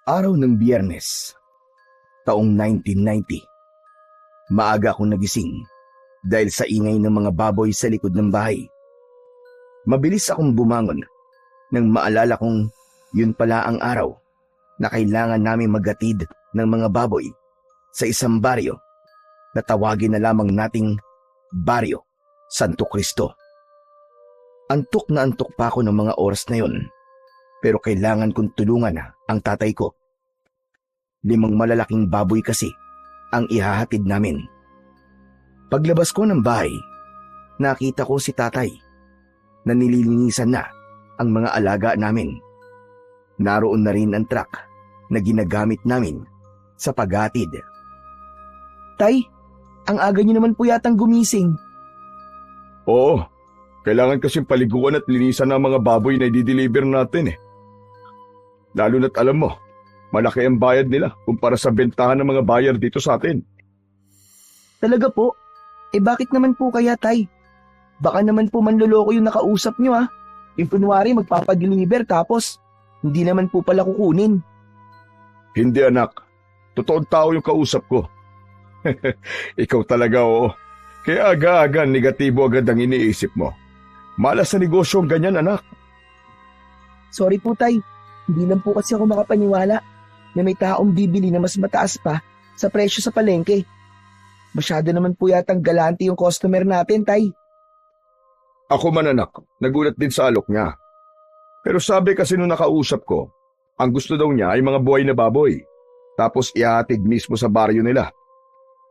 Araw ng Biyernes, taong 1990. Maaga akong nagising dahil sa ingay ng mga baboy sa likod ng bahay. Mabilis akong bumangon nang maalala kong yun pala ang araw na kailangan namin maghatid ng mga baboy sa isang baryo na tawagin na lamang nating Baryo Santo Cristo. Antok na antok pa ako ng mga oras na yun, pero kailangan kong tulungan ang tatay ko. 5 malalaking baboy kasi ang ihahatid namin. Paglabas ko ng bahay, nakita ko si tatay na nililinisan na ang mga alaga namin. Naroon na rin ang truck na ginagamit namin sa paghatid. Tay, ang aga niyo naman po yatang gumising. Oo, kailangan kasing paliguan at linisan ng mga baboy na i-deliver natin eh. Lalo na't alam mo, malaki ang bayad nila kumpara sa bentahan ng mga buyer dito sa atin. Talaga po? Bakit naman po kaya, tay? Baka naman po manloloko yung nakausap nyo ah. Yung kunwari magpapadeliver tapos hindi naman po pala kukunin. Hindi anak, totoong tao yung kausap ko. Ikaw talaga oo. Kaya aga-aga negatibo agad ang iniisip mo. Malas sa negosyo ang ganyan anak. Sorry po, tay. Hindi lang po kasi ako makapaniwala na may taong bibili na mas mataas pa sa presyo sa palengke. Masyado naman po yatang galante yung customer natin, tay. Ako man anak, nagulat din sa alok niya. Pero sabi kasi nung nakausap ko, ang gusto daw niya ay mga buhay na baboy. Tapos ihahatid mismo sa baryo nila.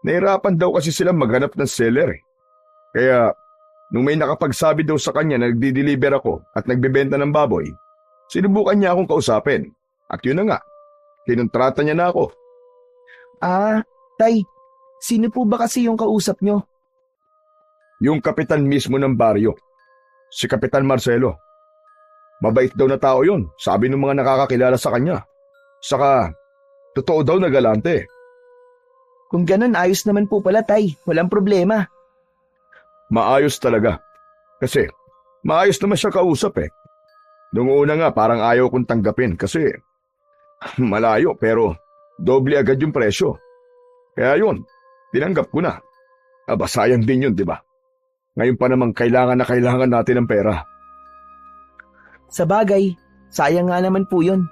Nahirapan daw kasi silang maghanap ng seller eh. Kaya nung may nakapagsabi daw sa kanya na nagdi-deliver ako at nagbebenta ng baboy, sinubukan niya akong kausapin. At yun na nga, kinontrata niya na ako. Ah, tay, sino po ba kasi yung kausap nyo? Yung kapitan mismo ng baryo, si Kapitan Marcelo. Mabait daw na tao yun, sabi ng mga nakakakilala sa kanya. Saka, totoo daw na galante. Kung ganun, ayos naman po pala, tay. Walang problema. Maayos talaga. Kasi, maayos naman siya kausap eh. Noong una nga parang ayaw kong tanggapin kasi malayo pero doble agad yung presyo. Kaya yun, tinanggap ko na. Aba sayang din yun, di ba? Ngayon pa namang kailangan na kailangan natin ng pera. Sa bagay, sayang nga naman po yun.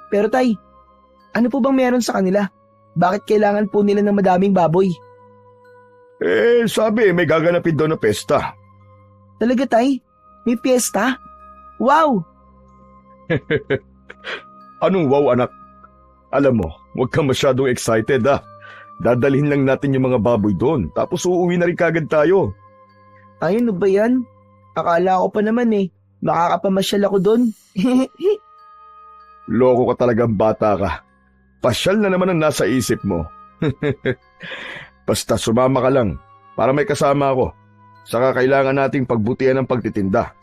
Pero tay, ano po bang meron sa kanila? Bakit kailangan po nila ng madaming baboy? Sabi may gaganapin daw na pesta. Talaga tay? May piyesta? Wow! Anong wow anak? Alam mo, huwag kang masyadong excited ah. Dadalhin lang natin yung mga baboy doon, tapos uuwi na rin kagad tayo. Ay, ano ba yan? Akala ko pa naman makakapamasyal ako doon. Loko ka talagang bata ka. Pasyal na naman ang nasa isip mo. Basta sumama ka lang, para may kasama ako. Saka kailangan nating pagbutihan ng pagtitinda.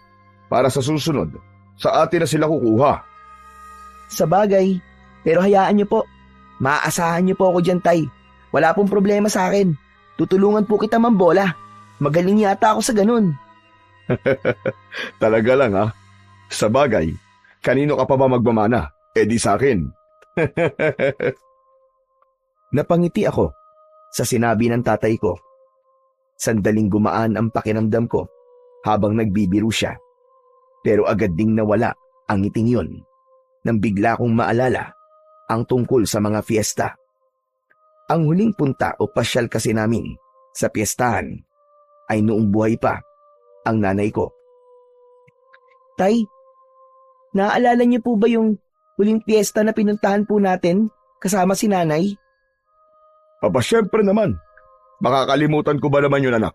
Para sa susunod, sa atin na sila kukuha. Sa bagay, pero hayaan niyo po. Maaasahan niyo po ako dyan, tay. Wala pong problema sa akin. Tutulungan po kita mambola. Magaling yata ako sa ganun. Talaga lang ha. Sa bagay, kanino ka pa ba magmamana? Di sa akin. Napangiti ako sa sinabi ng tatay ko. Sandaling gumaan ang pakiramdam ko habang nagbibiro siya. Pero agad ding nawala ang ngiting yun nang bigla kong maalala ang tungkol sa mga fiesta. Ang huling punta o pasyal kasi namin sa piyestahan ay noong buhay pa ang nanay ko. Tay, naaalala niyo po ba yung huling piyesta na pinuntahan po natin kasama si nanay? Aba syempre naman. Makakalimutan ko ba naman yun anak?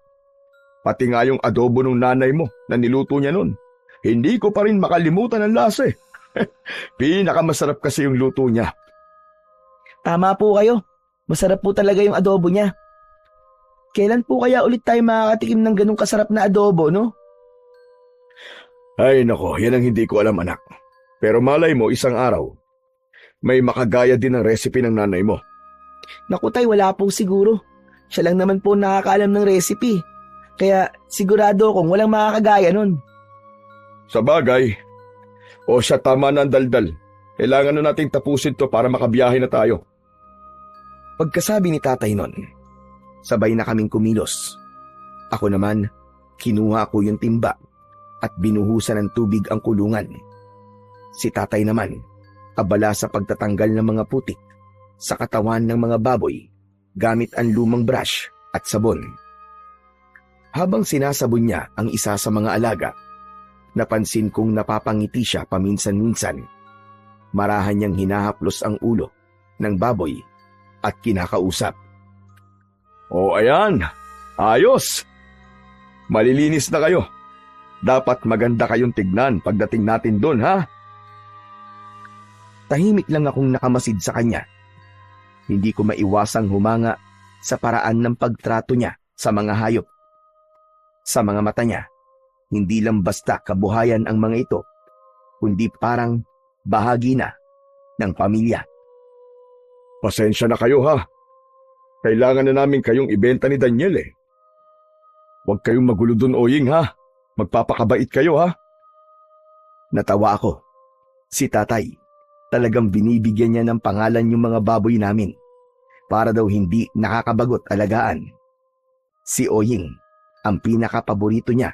Pati nga yung adobo ng nanay mo na niluto niya nun. Hindi ko pa rin makalimutan ang lasa eh. Pinakamasarap kasi yung luto niya. Tama po kayo. Masarap po talaga yung adobo niya. Kailan po kaya ulit tayo makakatikim ng ganung kasarap na adobo, no? Ay nako, yan ang hindi ko alam anak. Pero malay mo isang araw, may makagaya din ng recipe ng nanay mo. Naku tay, wala po siguro. Siya lang naman po nakakaalam ng recipe. Kaya sigurado akong walang makakagaya nun. Sa bagay, o siya tama na ang daldal. Kailangan na nating tapusin to para makabiyahe na tayo. Pagkasabi ni tatay nun, sabay na kaming kumilos. Ako naman, kinuha ko yung timba at binuhusan ng tubig ang kulungan. Si tatay naman, abala sa pagtatanggal ng mga putik sa katawan ng mga baboy gamit ang lumang brush at sabon. Habang sinasabon niya ang isa sa mga alaga, napansin kong napapangiti siya paminsan-minsan. Marahan niyang hinahaplos ang ulo ng baboy at kinakausap. O ayan, ayos! Malilinis na kayo. Dapat maganda kayong tignan pagdating natin doon, ha? Tahimik lang akong nakamasid sa kanya. Hindi ko maiwasang humanga sa paraan ng pagtrato niya sa mga hayop. Sa mga mata niya, hindi lang basta kabuhayan ang mga ito, kundi parang bahagi na ng pamilya. Pasensya na kayo, ha? Kailangan na namin kayong ibenta ni Daniel, eh. Huwag kayong magulo dun, Oying, ha? Magpapakabait kayo, ha? Natawa ako. Si tatay, talagang binibigyan niya ng pangalan yung mga baboy namin para daw hindi nakakabagot alagaan. Si Oying, ang pinakapaborito niya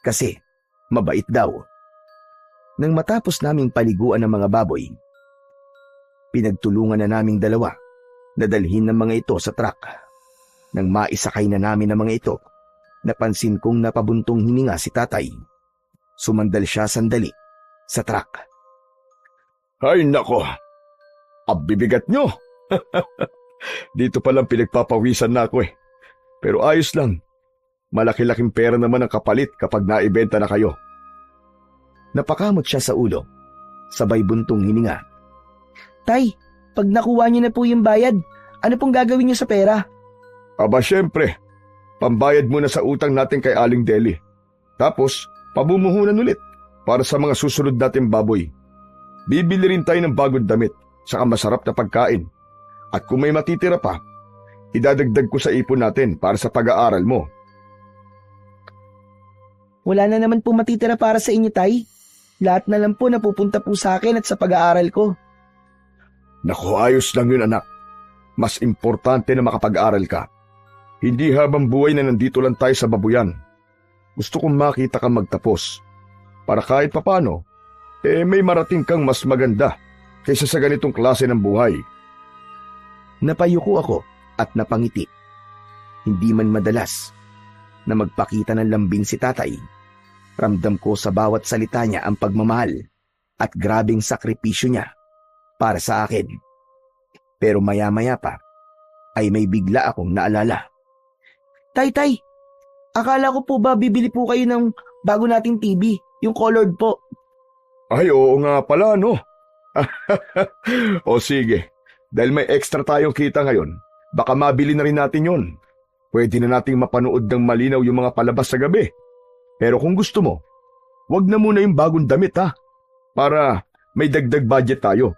kasi mabait daw. Nang matapos naming paliguan ng mga baboy, pinagtulungan na naming dalawa na dalhin ng mga ito sa truck. Nang maisakay na namin ng mga ito, napansin kong napabuntong hininga si tatay. Sumandal siya sandali sa truck. Ay nako, abibigat nyo. Dito palang pinagpapawisan na ako, eh. Pero ayos lang. Malaki-laking pera naman ang kapalit kapag naibenta na kayo. Napakamot siya sa ulo, sabay buntong hininga. Tay, pag nakuha niyo na po yung bayad, ano pong gagawin niyo sa pera? Aba syempre, pambayad muna sa utang natin kay Aling Deli. Tapos, pamumuhunan ulit para sa mga susunod nating baboy. Bibili rin tayo ng bagong damit, saka masarap na pagkain. At kung may matitira pa, idadagdag ko sa ipon natin para sa pag-aaral mo. Wala na naman po matitira para sa inyo, Tay. Lahat na lang po napupunta po sa akin at sa pag-aaral ko. Naku, ayos lang yun, anak. Mas importante na makapag-aral ka. Hindi habang buhay na nandito lang tayo sa babuyan. Gusto kong makita kang magtapos. Para kahit papano, may marating kang mas maganda kaysa sa ganitong klase ng buhay. Napayuko ako at napangiti. Hindi man madalas na magpakita ng lambing si tatay. Ramdam ko sa bawat salita niya ang pagmamahal at grabing sakripisyo niya para sa akin. Pero maya-maya pa ay may bigla akong naalala. Tay, akala ko po ba bibili po kayo ng bago nating TV, yung colored po. Ay, oo nga pala, no? O sige, dahil may extra tayong kita ngayon, baka mabili na rin natin yon. Pwede na nating mapanood ng malinaw yung mga palabas sa gabi. Pero kung gusto mo, wag na muna yung bagong damit, ha? Para may dagdag budget tayo.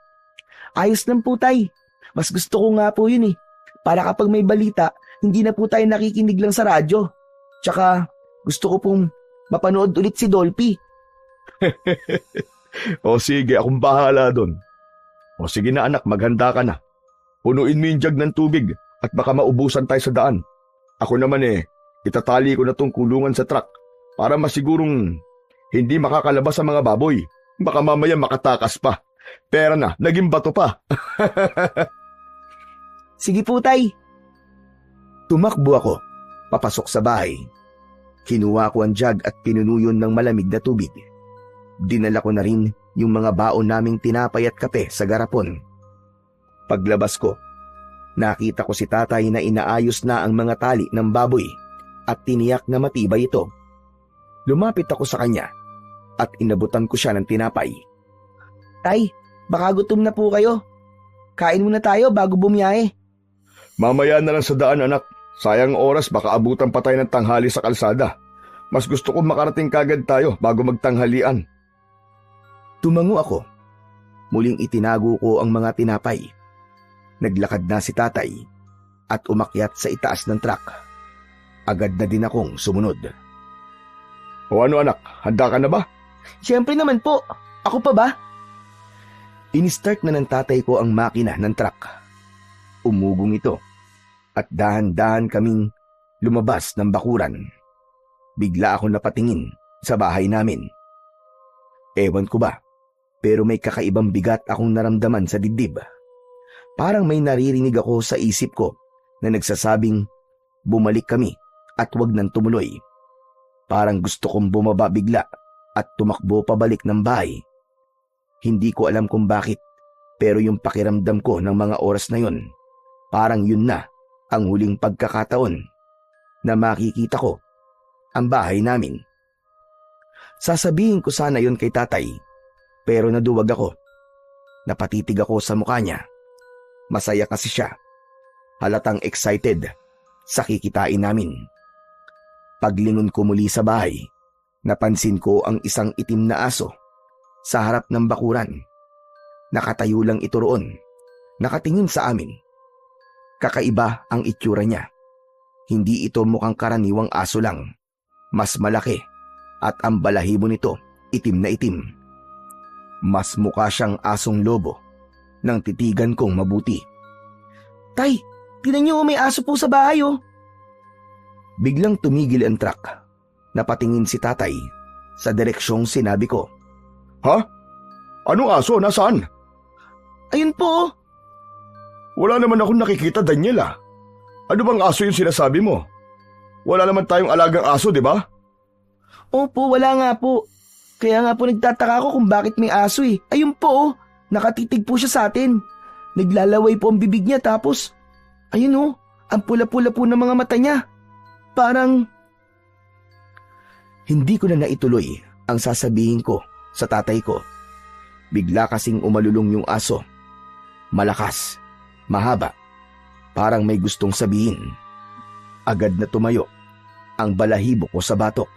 Ayos lang po, Tay. Mas gusto ko nga po yun, eh. Para kapag may balita, hindi na po tayo nakikinig lang sa radyo. Tsaka, gusto ko pong mapanood ulit si Dolphy. O sige, akong bahala doon. O sige na anak, maghanda ka na. Punuin mo yung jug ng tubig at baka maubusan tayo sa daan. Ako naman itatali ko na tong kulungan sa truck para masigurong hindi makakalabas ang mga baboy. Baka mamaya makatakas pa. Pera na, naging bato pa. Sige po, Tay. Tumakbo ako, papasok sa bahay. Kinuha ko ang jug at pinunuyon ng malamig na tubig. Dinala ko na rin yung mga baon naming tinapay at kape sa garapon. Paglabas ko, nakita ko si tatay na inaayos na ang mga tali ng baboy at tiniyak na matibay ito. Lumapit ako sa kanya at inabutan ko siya ng tinapay. Tay, baka gutom na po kayo. Kain muna tayo bago bumiyahe. Mamaya na lang sa daan, anak. Sayang oras, baka abutan pa tayo ng tanghali sa kalsada. Mas gusto kong makarating kagad tayo bago magtanghalian. Tumango ako. Muling itinago ko ang mga tinapay. Naglakad na si tatay at umakyat sa itaas ng truck. Agad na din akong sumunod. O ano anak, handa ka na ba? Siyempre naman po. Ako pa ba? Inistart na ng tatay ko ang makina ng truck. Umugong ito at dahan-dahan kaming lumabas ng bakuran. Bigla ako napatingin sa bahay namin. Ewan ko ba, pero may kakaibang bigat akong naramdaman sa dibdib. Parang may naririnig ako sa isip ko na nagsasabing bumalik kami at wag nang tumuloy. Parang gusto kong bumaba bigla at tumakbo pabalik ng bahay. Hindi ko alam kung bakit, pero yung pakiramdam ko ng mga oras na yun, parang yun na ang huling pagkakataon na makikita ko ang bahay namin. Sasabihin ko sana yun kay tatay, pero naduwag ako. Napatitig ako sa mukha niya. Masaya kasi siya. Halatang excited sa kikitain namin. Paglingon ko muli sa bahay, napansin ko ang isang itim na aso sa harap ng bakuran. Nakatayo lang ito roon, nakatingin sa amin. Kakaiba ang itsura niya. Hindi ito mukhang karaniwang aso lang. Mas malaki at ang balahibo nito itim na itim. Mas mukha siyang asong lobo nang titigan kong mabuti. Tay, tinan niyo may aso po sa bahay oh. Biglang tumigil ang truck. Napatingin si tatay sa direksyong sinabi ko. Ha? Anong aso? Nasaan? Ayun po oh. Wala naman akong nakikita, Daniela. Ano bang aso yung sinasabi mo? Wala naman tayong alagang aso, di ba? Opo, wala nga po. Kaya nga po nagtataka ako kung bakit may aso eh. Ayun po oh, nakatitig po siya sa atin. Naglalaway po ang bibig niya tapos, ayun oh, ang pula-pula po ng mga mata niya. Parang... Hindi ko na naituloy ang sasabihin ko sa tatay ko. Bigla kasing umalulong yung aso. Malakas, mahaba, parang may gustong sabihin. Agad na tumayo ang balahibo ko sa batok.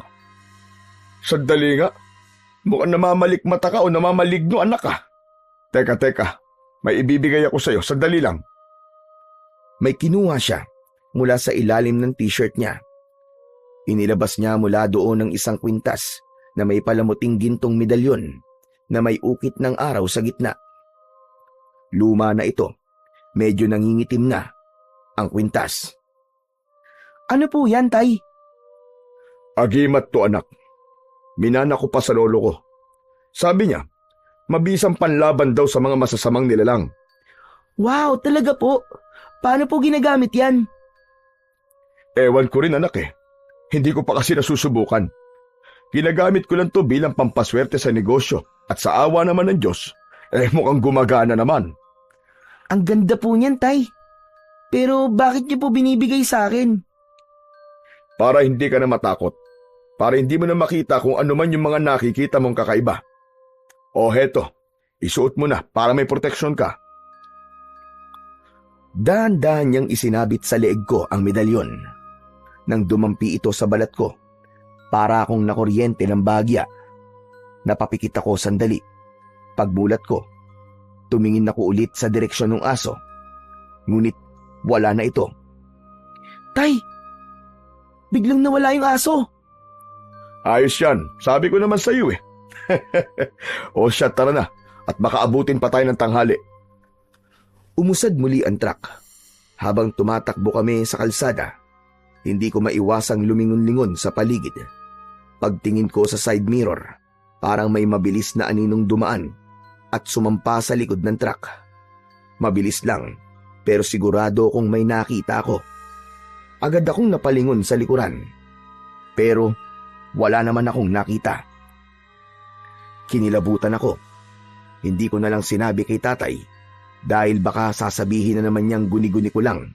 Sandali nga. Mukhang namamalikmata ka o namamaligno, anak ka. Teka. May ibibigay ako sa'yo. Sandali lang. May kinuha siya mula sa ilalim ng t-shirt niya. Inilabas niya mula doon ng isang kwintas na may palamuting gintong medalyon na may ukit ng araw sa gitna. Luma na ito. Medyo nangingitim na ang kwintas. Ano po yan, tay? Agimat to, anak. Minana ko pa sa lolo ko. Sabi niya, mabisang panlaban daw sa mga masasamang nilalang. Wow, talaga po? Paano po ginagamit yan? Ewan ko rin, anak eh. Hindi ko pa kasi nasusubukan. Ginagamit ko lang to bilang pampaswerte sa negosyo at sa awa naman ng Diyos, mukhang gumagana naman. Ang ganda po niyan, tay. Pero bakit niyo po binibigay sa akin? Para hindi ka na matakot. Para hindi mo na makita kung ano man yung mga nakikita mong kakaiba. O heto, isuot mo na para may proteksyon ka. Dahan-dahan niyang isinabit sa leeg ko ang medalyon. Nang dumampi ito sa balat ko, para akong nakuryente ng bagya. Napapikit ako sandali. Pagbulat ko, tumingin ako ulit sa direksyon ng aso. Ngunit wala na ito. Tay, biglang nawala yung aso. Ayos yan, sabi ko naman sa iyo eh. O siya, tara na at makaabutin pa tayo ng tanghali. Umusad muli ang truck. Habang tumatakbo kami sa kalsada, hindi ko maiwasang lumingon-lingon sa paligid. Pagtingin ko sa side mirror, parang may mabilis na aninong dumaan at sumampa sa likod ng truck. Mabilis lang, pero sigurado kong may nakita ako. Agad akong napalingon sa likuran. Pero wala naman akong nakita. Kinilabutan ako. Hindi ko na lang sinabi kay tatay dahil baka sasabihin na naman niyang guni-guni ko lang.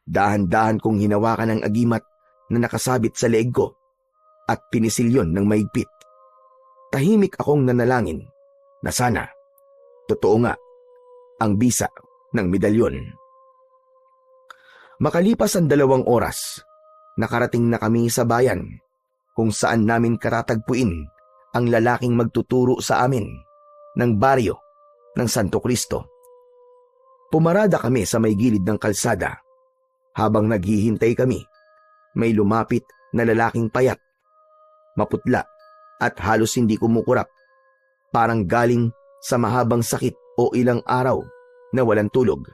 Dahan-dahan kong hinawakan ang agimat na nakasabit sa leeg ko at pinisilyon ng maigpit. Tahimik akong nanalangin na sana, totoo nga, ang bisa ng medalyon. Makalipas ang 2 oras, nakarating na kami sa bayan kung saan namin katatagpuin ang lalaking magtuturo sa amin ng baryo ng Santo Cristo. Pumarada kami sa may gilid ng kalsada. Habang naghihintay kami, may lumapit na lalaking payat, maputla at halos hindi kumukurap, parang galing sa mahabang sakit o ilang araw na walang tulog.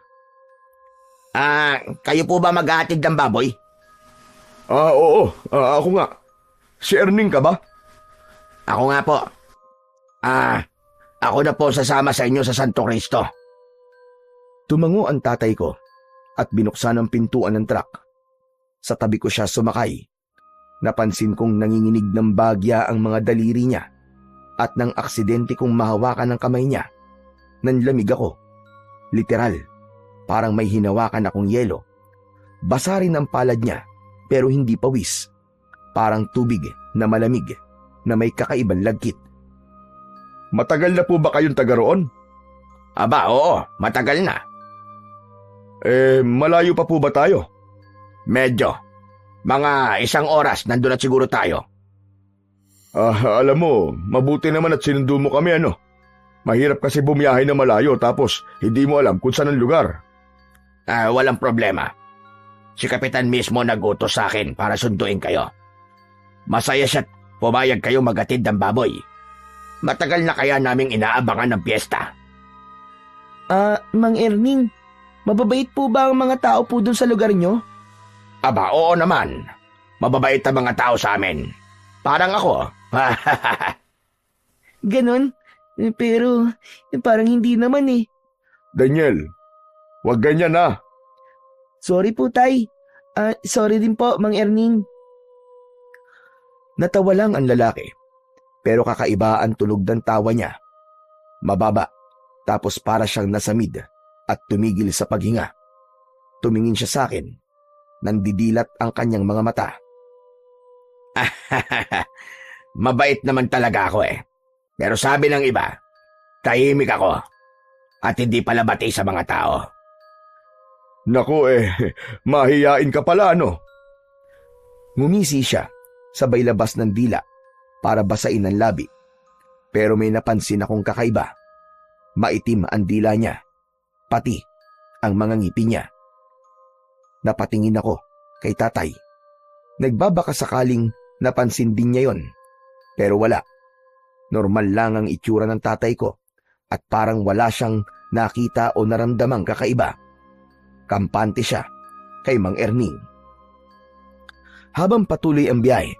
Kayo po ba maghahatid ng baboy? Oo. Ako nga. Si Erning ka ba? Ako nga po. Ako na po sasama sa inyo sa Santo Cristo. Tumango ang tatay ko at binuksan ang pintuan ng truck. Sa tabi ko siya sumakay. Napansin kong nanginginig ng bagya ang mga daliri niya at nang aksidente kong mahawakan ng kamay niya, nanlamig ako. Literal, parang may hinawakan akong yelo. Basa rin ang palad niya pero hindi pawis. Parang tubig na malamig na may kakaibang lagkit. Matagal na po ba kayong taga roon? Aba, oo, matagal na. Malayo pa po ba tayo? Medyo. Mga 1 oras nandun at siguro tayo. Alam mo, mabuti naman at sinundo mo kami ano. Mahirap kasi bumiyahe na malayo tapos hindi mo alam kung saan ang lugar. Walang problema. Si Kapitan mismo nag-utos sa akin para sunduin kayo. Masaya siya't pumayag kayo magatid ng baboy. Matagal na kaya naming inaabangan ng piyesta. Mang Erning, mababait po ba ang mga tao po dun sa lugar nyo? Aba, oo naman. Mababait ang mga tao sa amin. Parang ako. Ganon? Pero parang hindi naman eh. Daniel, wag ganyan na. Sorry po, Tay. Sorry din po, Mang Erning. Natawa lang ang lalaki. Pero kakaiba ang tunog ng tawa niya. Mababa, tapos para siyang nasamid at tumigil sa paghinga. Tumingin siya sa akin. Nandidilat ang kanyang mga mata. Mabait naman talaga ako eh. Pero sabi ng iba, tahimik ako at hindi pala bati sa mga tao. Naku mahiyain ka pala ano? Ngumisi siya, sabay labas ng dila para basain ang labi. Pero may napansin akong kakaiba. Maitim ang dila niya, pati ang mga ngipin niya. Napatingin ako kay tatay. Nagbabaka sakaling napansin din niya yon. Pero wala. Normal lang ang itsura ng tatay ko at parang wala siyang nakita o naramdamang kakaiba. Kampante siya kay Mang Erning. Habang patuloy ang biyahe,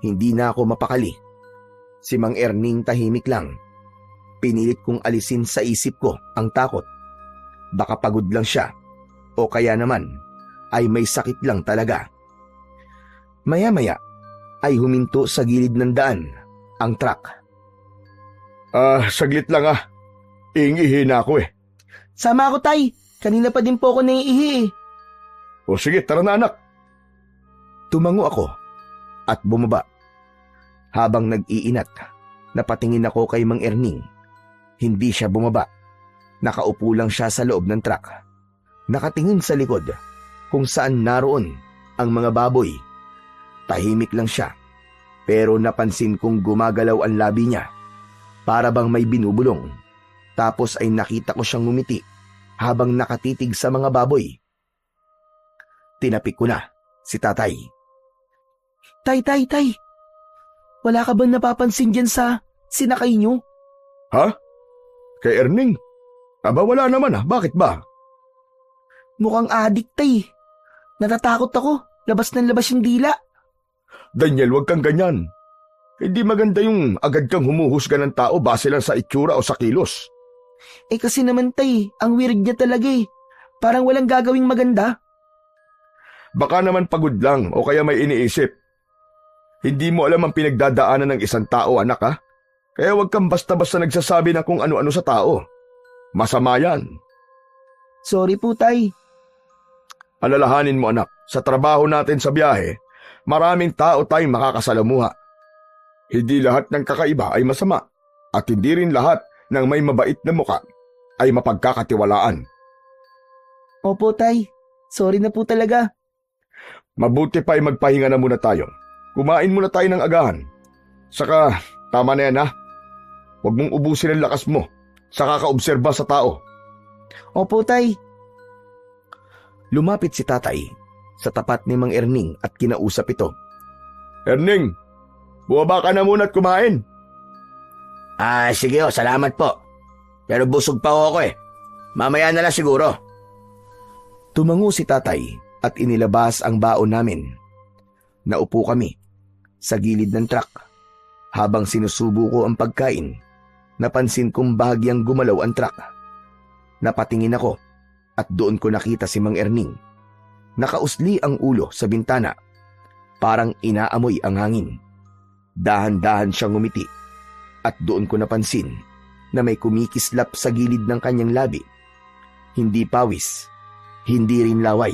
hindi na ako mapakali. Si Mang Erning tahimik lang. Pinilit kong alisin sa isip ko ang takot. Baka pagod lang siya o kaya naman ay may sakit lang talaga. Maya-maya ay huminto sa gilid ng daan ang truck. Saglit lang Iingihi na ako eh. Sama ako, Tay. Kanina pa din po ako naiihi eh. O sige, tara na anak. Tumango ako at bumaba. Habang nag-iinat, napatingin ako kay Mang Erning. Hindi siya bumaba. Nakaupo lang siya sa loob ng truck. Nakatingin sa likod kung saan naroon ang mga baboy. Tahimik lang siya. Pero napansin kong gumagalaw ang labi niya. Para bang may binubulong. Tapos ay nakita ko siyang ngumiti habang nakatitig sa mga baboy. Tinapik ko na si tatay. Tay. Wala ka bang napapansin dyan sa sinakay nyo? Ha? Kay Erning? Aba wala naman Bakit ba? Mukhang adik, Tay. Natatakot ako. Labas ng labas yung dila. Daniel, wag kang ganyan. Hindi maganda yung agad kang humuhusga ng tao base lang sa itsura o sa kilos. Kasi naman, Tay, ang weird niya talaga eh. Parang walang gagawing maganda. Baka naman pagod lang o kaya may iniisip. Hindi mo alam ang pinagdadaanan ng isang tao, anak Kaya wag kang basta-basta nagsasabi ng kung ano-ano sa tao. Masama yan. Sorry po, Tay. Alalahanin mo anak, sa trabaho natin sa biyahe, maraming tao tayong makakasalamuha. Hindi lahat ng kakaiba ay masama at hindi rin lahat ng may mabait na muka ay mapagkakatiwalaan. Opo, Tay. Sorry na po talaga. Mabuti pa ay magpahinga na muna tayo. Kumain muna tayo ng agahan. Saka, tama na yan Huwag mong ubusin ang lakas mo sa kakaobserba sa tao. Opo, Tay. Lumapit si tatay sa tapat ni Mang Erning at kinausap ito. Erning, bumaba ka na muna at kumain. Sige salamat po. Pero busog pa ako eh. Mamaya na lang siguro. Tumango si tatay at inilabas ang baon namin. Naupo kami sa gilid ng truck. Habang sinusubo ko ang pagkain, napansin kong bahagyang gumalaw ang truck. Napatingin ako at doon ko nakita si Mang Erning. Nakausli ang ulo sa bintana. Parang inaamoy ang hangin. Dahan-dahan siyang ngumiti at doon ko napansin na may kumikislap sa gilid ng kanyang labi. Hindi pawis, hindi rin laway.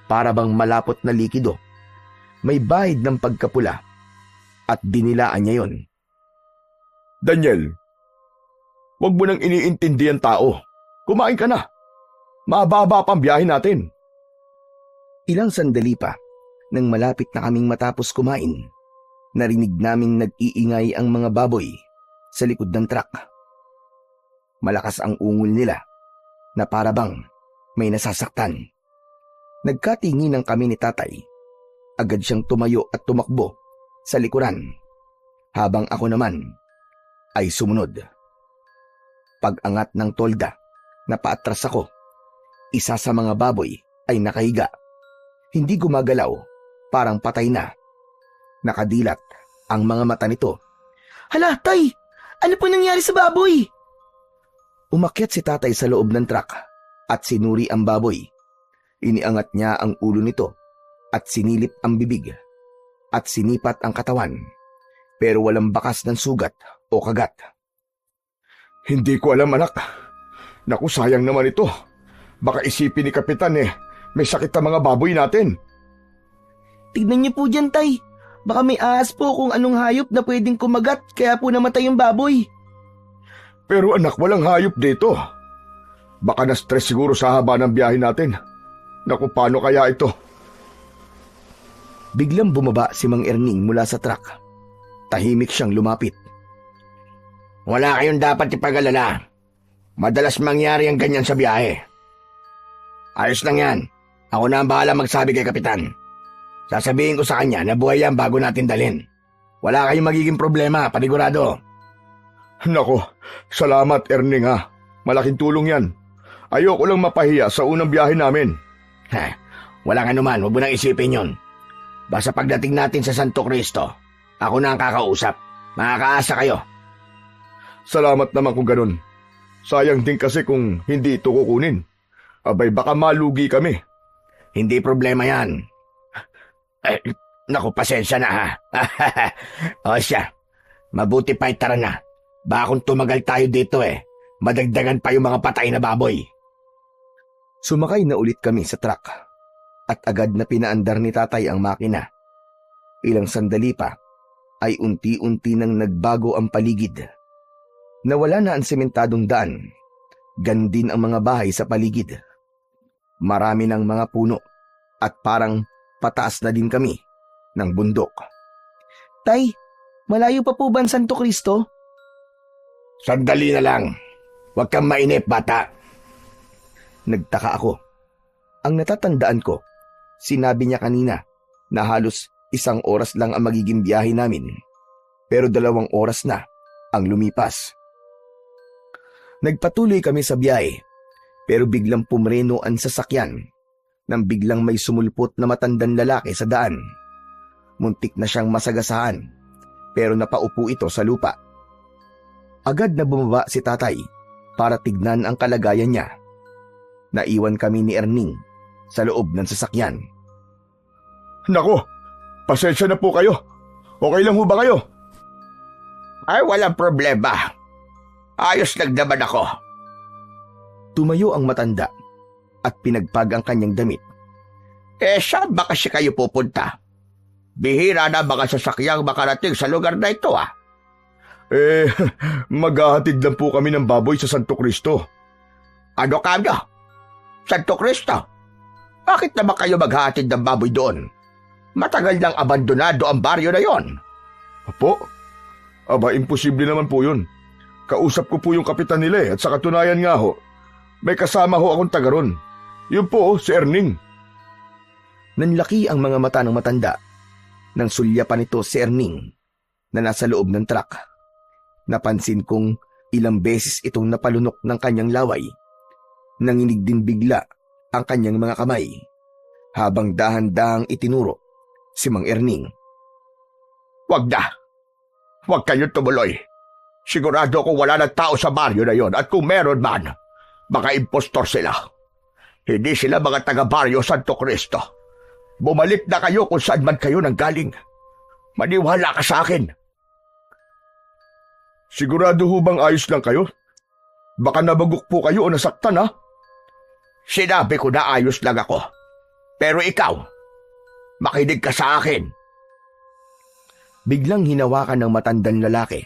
Para bang malapot na likido. May bahid ng pagkapula at dinilaan niya yon. Daniel, huwag mo nang iniintindi ang tao. Kumain ka na. Mababa pang biyahe natin. Ilang sandali pa, nang malapit na kaming matapos kumain, narinig naming nag-iingay ang mga baboy sa likod ng truck. Malakas ang ungol nila na para bang may nasasaktan. Nagkatinginan kami ni tatay. Agad siyang tumayo at tumakbo sa likuran, habang ako naman ay sumunod. Pag-angat ng tolda na paatras ako, isa sa mga baboy ay nakahiga. Hindi gumagalaw, parang patay na. Nakadilat ang mga mata nito. Hala, tay! Ano po nangyari sa baboy? Umakyat si tatay sa loob ng truck at sinuri ang baboy. Iniangat niya ang ulo nito at sinilip ang bibig at sinipat ang katawan, pero walang bakas ng sugat o kagat. Hindi ko alam, anak. Naku, sayang naman ito. Baka isipin ni Kapitan may sakit ang mga baboy natin. Tignan niyo po dyan, tay. Baka may ahas po kung anong hayop na pwedeng kumagat kaya po namatay yung baboy. Pero anak, walang hayop dito. Baka na-stress siguro sa haba ng biyahe natin. Naku, paano kaya ito? Biglang bumaba si Mang Erning mula sa truck. Tahimik siyang lumapit. Wala kayong dapat ipag-alala. Madalas mangyari ang ganyan sa biyahe. Ayos lang yan. Ako na ang bahala magsabi kay Kapitan. Sasabihin ko sa kanya na buhay yan bago natin dalhin. Wala kayong magiging problema, panigurado. Naku, salamat Erning ha. Malaking tulong yan. Ayoko lang mapahiya sa unang biyahe namin. Walang anuman, huwag mo nang isipin yun. Basta pagdating natin sa Santo Cristo, ako na ang kakausap. Makakaasa kayo. Salamat naman kung ganun. Sayang din kasi kung hindi ito kukunin. Abay, baka malugi kami. Hindi problema yan. Naku, pasensya na ha. O siya, mabuti pa tara na. Baka kung tumagal tayo dito madagdagan pa yung mga patay na baboy. Sumakay na ulit kami sa truck at agad na pinaandar ni tatay ang makina. Ilang sandali pa ay unti-unti nang nagbago ang paligid. Nawala na ang sementadong daan. Gan din ang mga bahay sa paligid. Marami ng mga puno at parang pataas na din kami ng bundok. Tay, malayo pa po ba ang Santo Cristo? Sandali na lang. Huwag kang mainip, bata. Nagtaka ako. Ang natatandaan ko, sinabi niya kanina na halos 1 oras lang ang magiging biyahe namin. Pero 2 oras na ang lumipas. Nagpatuloy kami sa biyahe, pero biglang pumreno ang sasakyan nang biglang may sumulpot na matandang lalaki sa daan. Muntik na siyang masagasaan, pero napaupo ito sa lupa. Agad na bumaba si tatay para tignan ang kalagayan niya. Naiwan kami ni Erning sa loob ng sasakyan. Naku, pasensya na po kayo. Okay lang ho ba kayo? Ay, walang problema. Ayos lang naman ako. Tumayo ang matanda at pinagpag ang kanyang damit. Saan ba kasi kayo pupunta? Bihira na mga sasakyang makarating sa lugar na ito Maghahatid lang po kami ng baboy sa Santo Cristo. Ano kanya? Santo Cristo? Bakit naman kayo maghahatid ng baboy doon? Matagal nang abandonado ang baryo na yon. Apo? Aba, imposible naman po yun. Kausap ko po yung kapitan nila at sa katunayan nga ho, may kasama ho akong taga ron. Yun po, si Erning. Nanlaki ang mga mata ng matanda nang sulya pa nito si Erning na nasa loob ng truck. Napansin kong Ilang beses itong napalunok ng kanyang laway. Nanginig din bigla ang kanyang mga kamay habang dahan-dahang itinuro si Mang Erning. Wag na. Huwag kayo tumuloy. Sigurado kung wala ng tao sa baryo na yon, at kung meron man, baka impostor sila. Hindi sila mga taga-baryo Santo Cristo. Bumalik na kayo kung saan man kayo nanggaling. Maniwala ka sa akin. Sigurado ho bang ayos lang kayo? Baka nabagok po kayo o nasaktan, ha? Sinabi ko na ayos lang ako. Pero ikaw, makinig ka sa akin. Biglang hinawakan ng matandang lalaki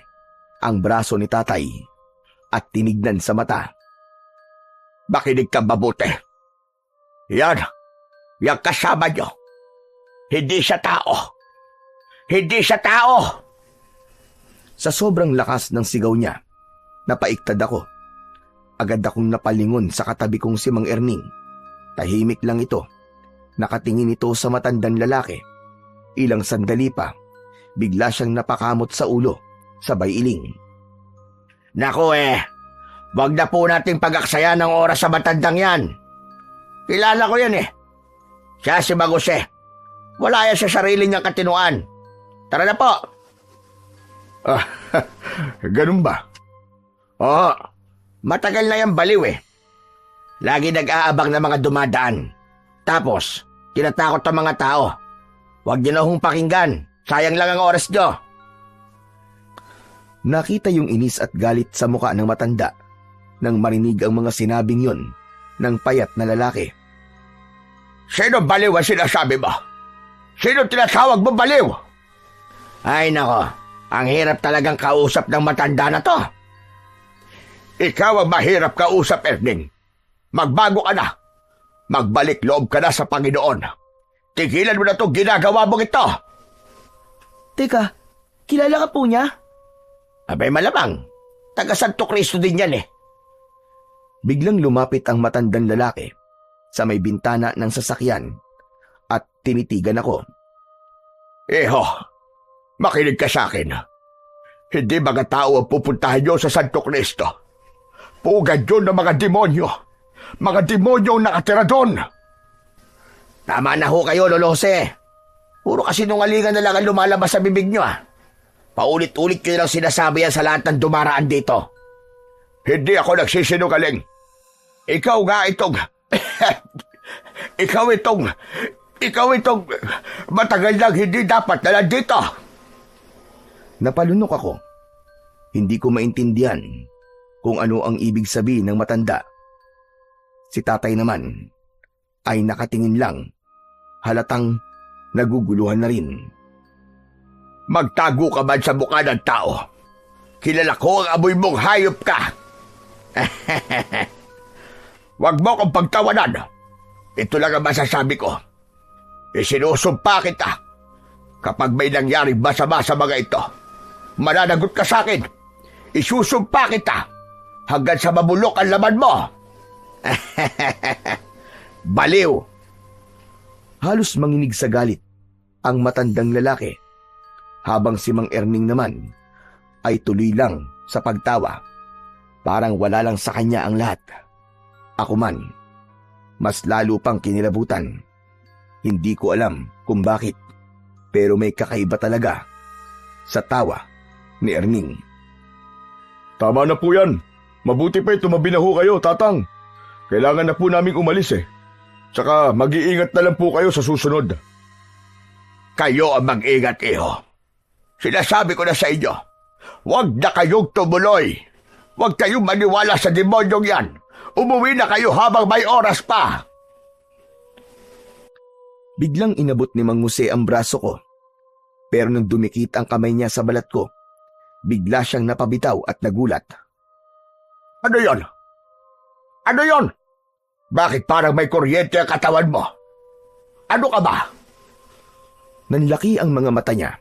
ang braso ni tatay at tinignan sa mata. Makinig ka mabuti. Yan kasama nyo. Hindi siya tao. Hindi siya tao. Sa sobrang lakas ng sigaw niya, napaiktad ako. Agad akong napalingon sa katabi kong si Mang Erning. Tahimik lang ito. Nakatingin ito sa matandang lalaki. Ilang sandali pa, bigla siyang napakamot sa ulo, sabay iling. Naku wag na po nating pag-aksaya ng oras sa matandang yan. Kilala ko yan Siya si Magose. Wala yan sa sarili niyang katinuan. Tara na po. Ganun ba? Oo, matagal na yan baliw Lagi nag-aabang ng mga dumadaan. Tapos, tinatakot ang mga tao. Huwag niyo na hong pakinggan. Sayang lang ang oras niyo. Nakita yung inis at galit sa muka ng matanda nang marinig ang mga sinabing yun ng payat na lalaki. Sino baliw ang sinasabi mo? Sino tinatawag mo baliw? Ay nako, ang hirap talagang kausap ng matanda na to. Ikaw ang mahirap kausap, Erning. Magbago ka na. Magbalik loob ka na sa Panginoon. Tigilan mo na itong ginagawa mong ito. Teka, kilala ka po niya? Abay malamang, taga Santo Cristo din yan Biglang lumapit ang matandang lalaki sa may bintana ng sasakyan at tinitigan ako. Iho, makinig ka sa akin. Hindi mga tao ang pupuntahan nyo sa Santo Cristo. Pugad yun ng mga demonyo. Mga demonyo ang nakatira doon. Tama na ho kayo, Lolose. Puro kasinungalingan na lang ang lumalabas sa bibig nyo Paulit-ulit ko lang sinasabi yan sa lahat ng dumaraan dito. Hindi ako nagsisinungaling. Ikaw nga itong... Ikaw itong matagal lang hindi dapat na nandito. Napalunok ako. Hindi ko maintindihan kung ano ang ibig sabihin ng matanda. Si tatay naman ay nakatingin lang, halatang naguguluhan na rin. Magtago ka man sa mukha ng tao. Kilala ko ang amoy mong hayop ka. Huwag mo akong pagtawanan. Ito lang ang masasabi ko. Isinusumpa kita. Kapag may nangyari masama sa mga ito, mananagot ka sa akin. Isusumpa kita hanggang sa mabulok ang laman mo. Baliw. Halos manginig sa galit ang matandang lalaki, habang si Mang Erning naman ay tuloy lang sa pagtawa. Parang wala lang sa kanya ang lahat. Ako man, mas lalo pang kinilabutan. Hindi ko alam kung bakit, pero may kakaiba talaga sa tawa ni Erning. Tama na po yan. Mabuti pa tumabi na ho kayo, tatang. Kailangan na po naming umalis Tsaka mag-iingat na lang po kayo sa susunod. Kayo ang mag-ingat, iho. Sinasabi ko na sa inyo, huwag na kayong tumuloy. Huwag kayong maniwala sa demonyong yan. Umuwi na kayo habang may oras pa. Biglang inabot ni Mang Jose ang braso ko. Pero nang dumikit ang kamay niya sa balat ko, bigla siyang napabitaw at nagulat. Ano yon? Ano yon? Bakit parang may kuryente ang katawan mo? Ano ka ba? Nanlaki ang mga mata niya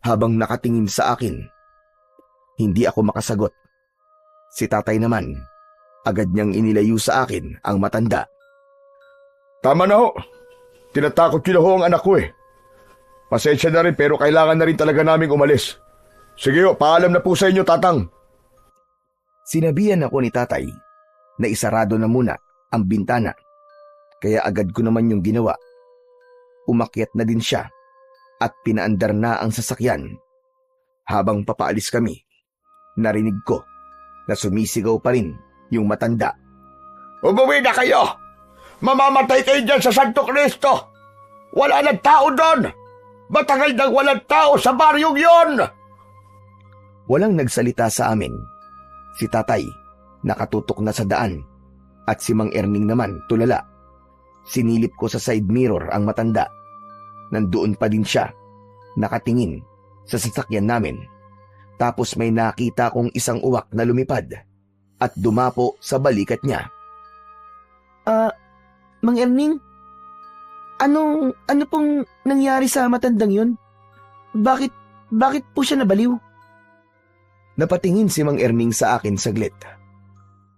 habang nakatingin sa akin. Hindi ako makasagot. Si tatay naman, agad niyang inilayo sa akin ang matanda. Tama na ho. Tinatakot ko na ho ang anak ko Pasensya na rin pero kailangan na rin talaga naming umalis. Sige ho, paalam na po sa inyo, tatang. Sinabihan ako ni tatay na isarado na muna ang bintana, kaya agad ko naman yung ginawa. Umakyat na din siya at pinaandar na ang sasakyan. Habang papaalis kami, narinig ko na sumisigaw pa rin yung matanda. Umuwi na kayo! Mamamatay kayo dyan sa Santo Cristo! Wala nang tao doon! Matagal nang walang tao sa baryong yon! Walang nagsalita sa amin. Si tatay, nakatutok na sa daan, at si Mang Erning naman tulala. Sinilip ko sa side mirror ang matanda. Nandoon pa din siya, nakatingin sa sasakyan namin. Tapos may nakita kong isang uwak na lumipad at dumapo sa balikat niya. Mang Erning, ano pong nangyari sa matandang yun? Bakit po siya nabaliw? Napatingin si Mang Erning sa akin saglit.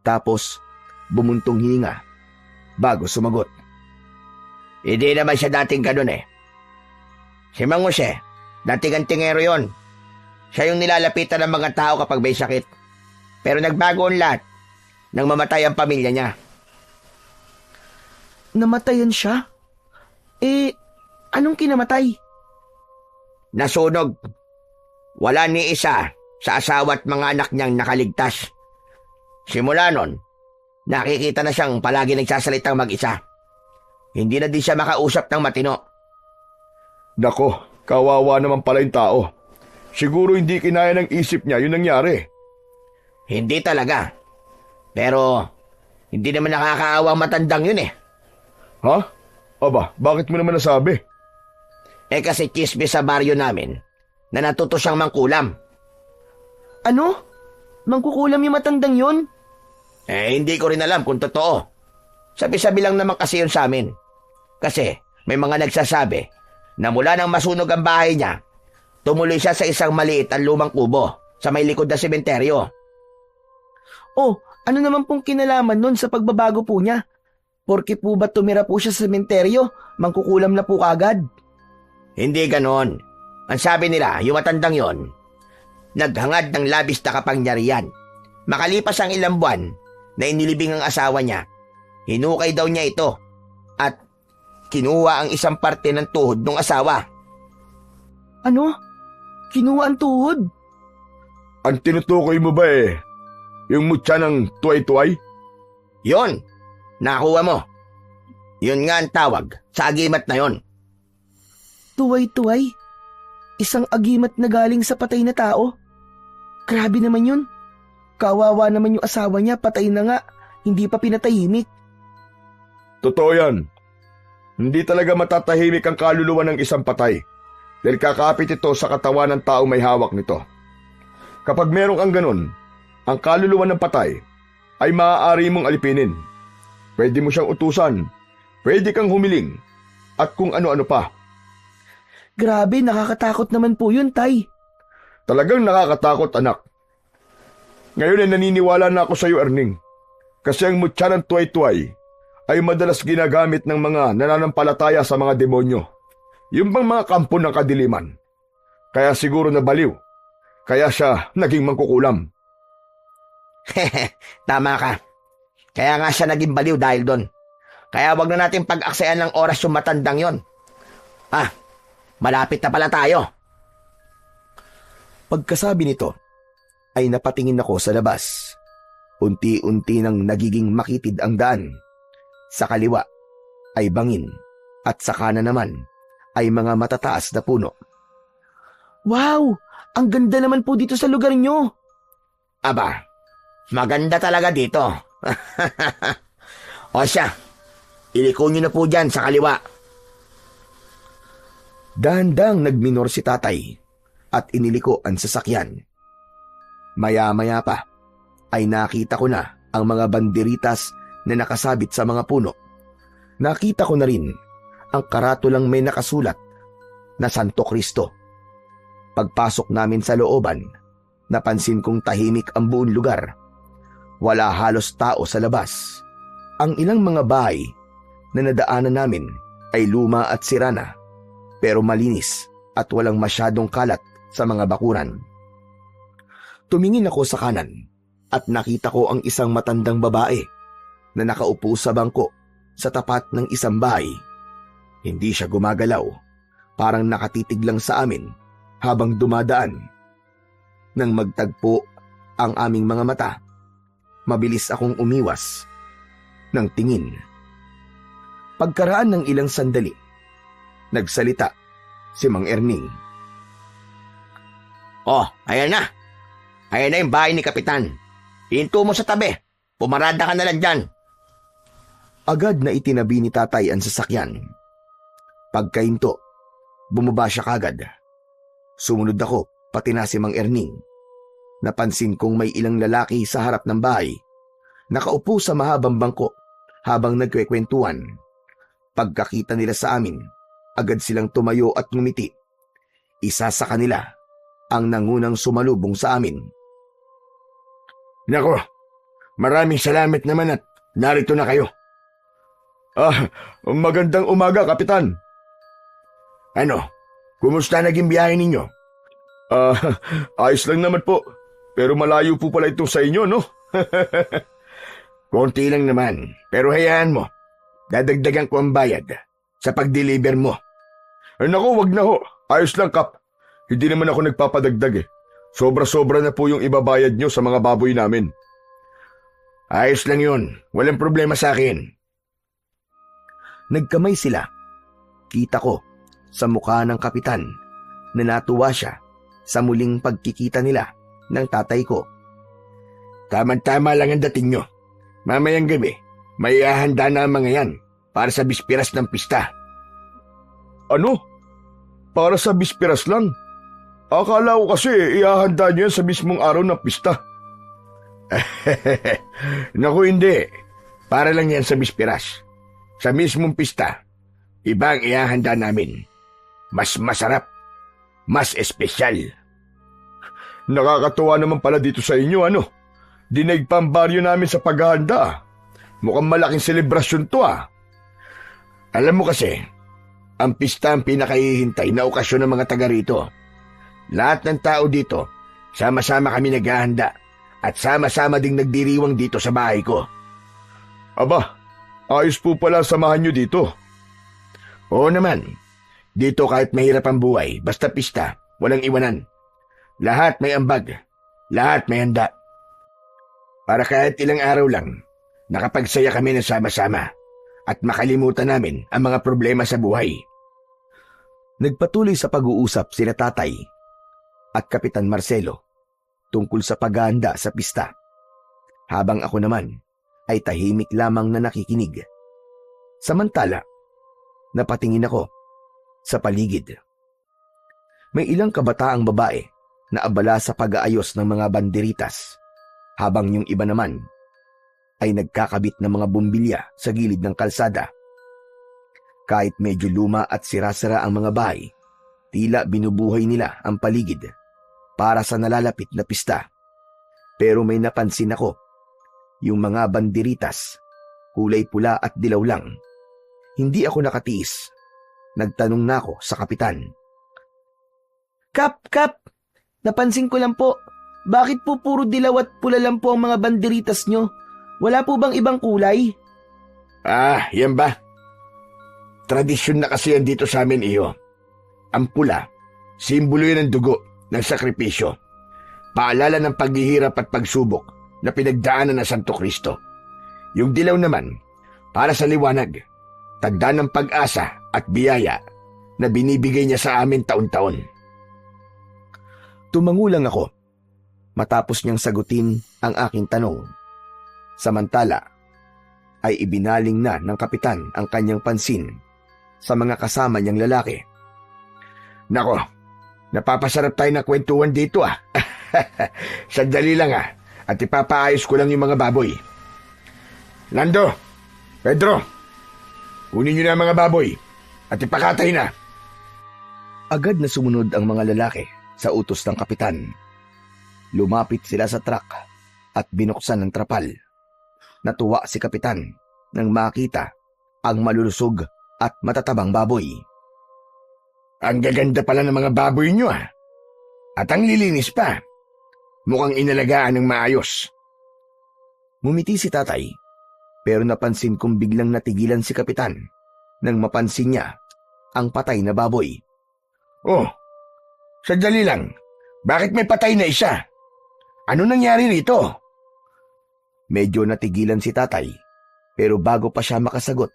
Tapos, bumuntong hininga bago sumagot. Hindi naman siya dating ganun eh. Si Mang Jose, dating antingero yon. Siya yung nilalapitan ng mga tao kapag may sakit. Pero nagbago ang lahat nang mamatay ang pamilya niya. Namatayan siya? Anong kinamatay? Nasunog. Wala ni isa sa asawa at mga anak niyang nakaligtas. Simula nun, nakikita na siyang palagi nagsasalitang mag-isa. Hindi na din siya makausap ng matino. Nako, kawawa naman pala yung tao. Siguro hindi kinaya ng isip niya yung nangyari. Hindi talaga. Pero, hindi naman nakakaawa ang matandang yun eh. Ha? Aba, bakit mo naman nasabi? Kasi chismis sa baryo namin na natuto siyang mangkulam. Ano? Mangkukulam yung matandang yun? Hindi ko rin alam kung totoo. Sabi-sabi lang naman kasi yun sa amin. Kasi may mga nagsasabi na mula nang masunog ang bahay niya, tumuloy siya sa isang maliit at lumang kubo sa may likod na sementeryo. Ano naman pong kinalaman nun sa pagbabago po niya? Porke po ba tumira po siya sa sementeryo, mangkukulam na po kagad? Hindi ganon. Ang sabi nila, yung matandang yon, naghangad ng labis na kapangyarihan. Makalipas ang ilang buwan na inilibing ang asawa niya, hinukay daw niya ito at kinuha ang isang parte ng tuhod ng asawa. Ano? Kinuha ang tuhod? Ang tinutukoy mo ba yung mutya ng tuway-tuway? Yon, nakuha mo. Yun nga ang tawag sa agimat na yon. Tuway-tuway? Isang agimat na galing sa patay na tao? Grabe naman yun. Kawawa naman yung asawa niya, patay na nga, hindi pa pinatahimik. Totoo yan. Hindi talaga matatahimik ang kaluluwa ng isang patay dahil kakapit ito sa katawan ng taong may hawak nito. Kapag merong ang ganun, ang kaluluwa ng patay ay maaari mong alipinin. Pwede mo siyang utusan, pwede kang humiling, at kung ano-ano pa. Grabe, nakakatakot naman po yun, Tay. Talagang nakakatakot, anak. Ngayon ay naniniwala na ako sa iyo, Erning. Kasi ang mutya ng tuway-tuway ay madalas ginagamit ng mga nananampalataya sa mga demonyo. Yung bang mga kampo ng kadiliman. Kaya siguro nabaliw. Kaya siya naging mangkukulam. Tama ka. Kaya nga siya naging baliw dahil doon. Kaya wag na natin pag-aksayan ng oras yung matandang yon. Malapit na pala tayo. Pagkasabi nito, ay napatingin ako sa labas. Unti-unti nang nagiging makitid ang daan. Sa kaliwa ay bangin at sa kanan naman ay mga matataas na puno. Wow! Ang ganda naman po dito sa lugar nyo. Aba, maganda talaga dito. O siya, iliko nyo na po dyan sa kaliwa. Dahan-dahang nagminor si tatay at iniliko ang sasakyan. Maya-maya pa ay nakita ko na ang mga banderitas na nakasabit sa mga puno. Nakita ko na rin ang karatulang may nakasulat na Santo Cristo. Pagpasok namin sa looban, napansin kong tahimik ang buong lugar. Wala halos tao sa labas. Ang ilang mga bahay na nadaanan namin ay luma at sira na, pero malinis at walang masyadong kalat sa mga bakuran. Tumingin ako sa kanan at nakita ko ang isang matandang babae na nakaupo sa bangko sa tapat ng isang bahay. Hindi siya gumagalaw, parang nakatitig lang sa amin habang dumadaan. Nang magtagpo ang aming mga mata, mabilis akong umiwas ng tingin. Pagkaraan ng ilang sandali, nagsalita si Mang Erning. Oh, ayan na. Ayan na yung bahay ni Kapitan. Hinto mo sa tabi. Pumarada ka na lang dyan. Agad na itinabi ni tatay ang sasakyan. Pagkahinto, bumaba siya kagad. Sumunod ako, pati na si Mang Erning. Napansin kong may ilang lalaki sa harap ng bahay, nakaupo sa mahabang bangko habang nagkwekwentuhan. Pagkakita nila sa amin, agad silang tumayo at ngumiti. Isa sa kanila ang nangunang sumalubong sa amin. Nako, maraming salamat naman at narito na kayo. Magandang umaga, Kapitan. Ano, kumusta naging biyahe ninyo? Ayos lang naman po. Pero malayo po pala ito sa inyo, no? Konti lang naman, pero hayaan mo. Dadagdagan ko ang bayad sa pag-deliver mo. Naku, wag na ho. Ayos lang, Kap. Hindi naman ako nagpapadagdag eh. Sobra-sobra na po yung ibabayad nyo sa mga baboy namin. Ayos lang yun. Walang problema sa akin. Nagkamay sila. Kita ko sa mukha ng kapitan na natuwa siya sa muling pagkikita nila ng tatay ko. Tama-tama lang ang dating nyo. Mamayang gabi, may ihahanda na ang mga yan para sa bispiras ng pista. Ano? Para sa bispiras lang? Akala ko kasi ihahanda nyo yan sa mismong araw ng pista. Naku, hindi. Para lang yan sa bispiras. Sa mismong pista, iba ang ihahanda namin. Mas masarap, mas espesyal. Nakakatuwa naman pala dito sa inyo, ano? Dinaig pa ang baryo namin sa paghahanda. Mukhang malaking selebrasyon to, ah. Alam mo kasi, ang pista ang pinakahihintay na okasyon ng mga taga rito. Lahat ng tao dito, sama-sama kami naghahanda at sama-sama ding nagdiriwang dito sa bahay ko. Aba, ayos po pala samahan nyo dito. Oo naman, dito kahit mahirap ang buhay, basta pista, walang iwanan. Lahat may ambag, lahat may handa. Para kahit ilang araw lang, nakapagsaya kami ng sama-sama at makalimutan namin ang mga problema sa buhay. Nagpatuloy sa pag-uusap sila tatay at Kapitan Marcelo tungkol sa paghahanda sa pista, habang ako naman ay tahimik lamang na nakikinig. Samantala, napatingin ako sa paligid. May ilang kabataang babae na abala sa pag-aayos ng mga banderitas, habang yung iba naman ay nagkakabit ng mga bumbilya sa gilid ng kalsada. Kahit medyo luma at sira-sira ang mga bahay, tila binubuhay nila ang paligid para sa nalalapit na pista. Pero may napansin ako, yung mga banderitas, kulay pula at dilaw lang. Hindi ako nakatiis. Nagtanong na ako sa kapitan. Kap! Napansin ko lang po, bakit po puro dilaw at pula lang po ang mga banderitas nyo? Wala po bang ibang kulay? Yan ba? Tradisyon na kasi yan dito sa amin, iyo. Ang pula, simbolo yan ng dugo, ng sakripisyo. Paalala ng paghihirap at pagsubok na pinagdaanan ng Santo Cristo. Yung dilaw naman, para sa liwanag, tagda ng pag-asa at biyaya na binibigay niya sa amin taon-taon. Tumangulang ako matapos niyang sagutin ang aking tanong. Samantala, ay ibinaling na ng kapitan ang kanyang pansin sa mga kasama niyang lalaki. Nako, napapasarap tayo na kwentuhan dito ah. Sandali lang ah, at ipapaayos ko lang yung mga baboy. Lando, Pedro, kunin niyo na ang mga baboy at ipakatay na. Agad na sumunod ang mga lalaki sa utos ng kapitan. Lumapit sila sa truck at binuksan ang trapal. Natuwa si kapitan nang makita ang malulusog at matatabang baboy. Ang gaganda pala ng mga baboy niyo ah. At ang lilinis pa. Mukhang inalagaan ng maayos. Ngumiti si tatay, pero napansin kong biglang natigilan si kapitan nang mapansin niya ang patay na baboy. Oh, sandali lang. Bakit may patay na isa? Ano nangyari rito? Medyo natigilan si tatay, pero bago pa siya makasagot,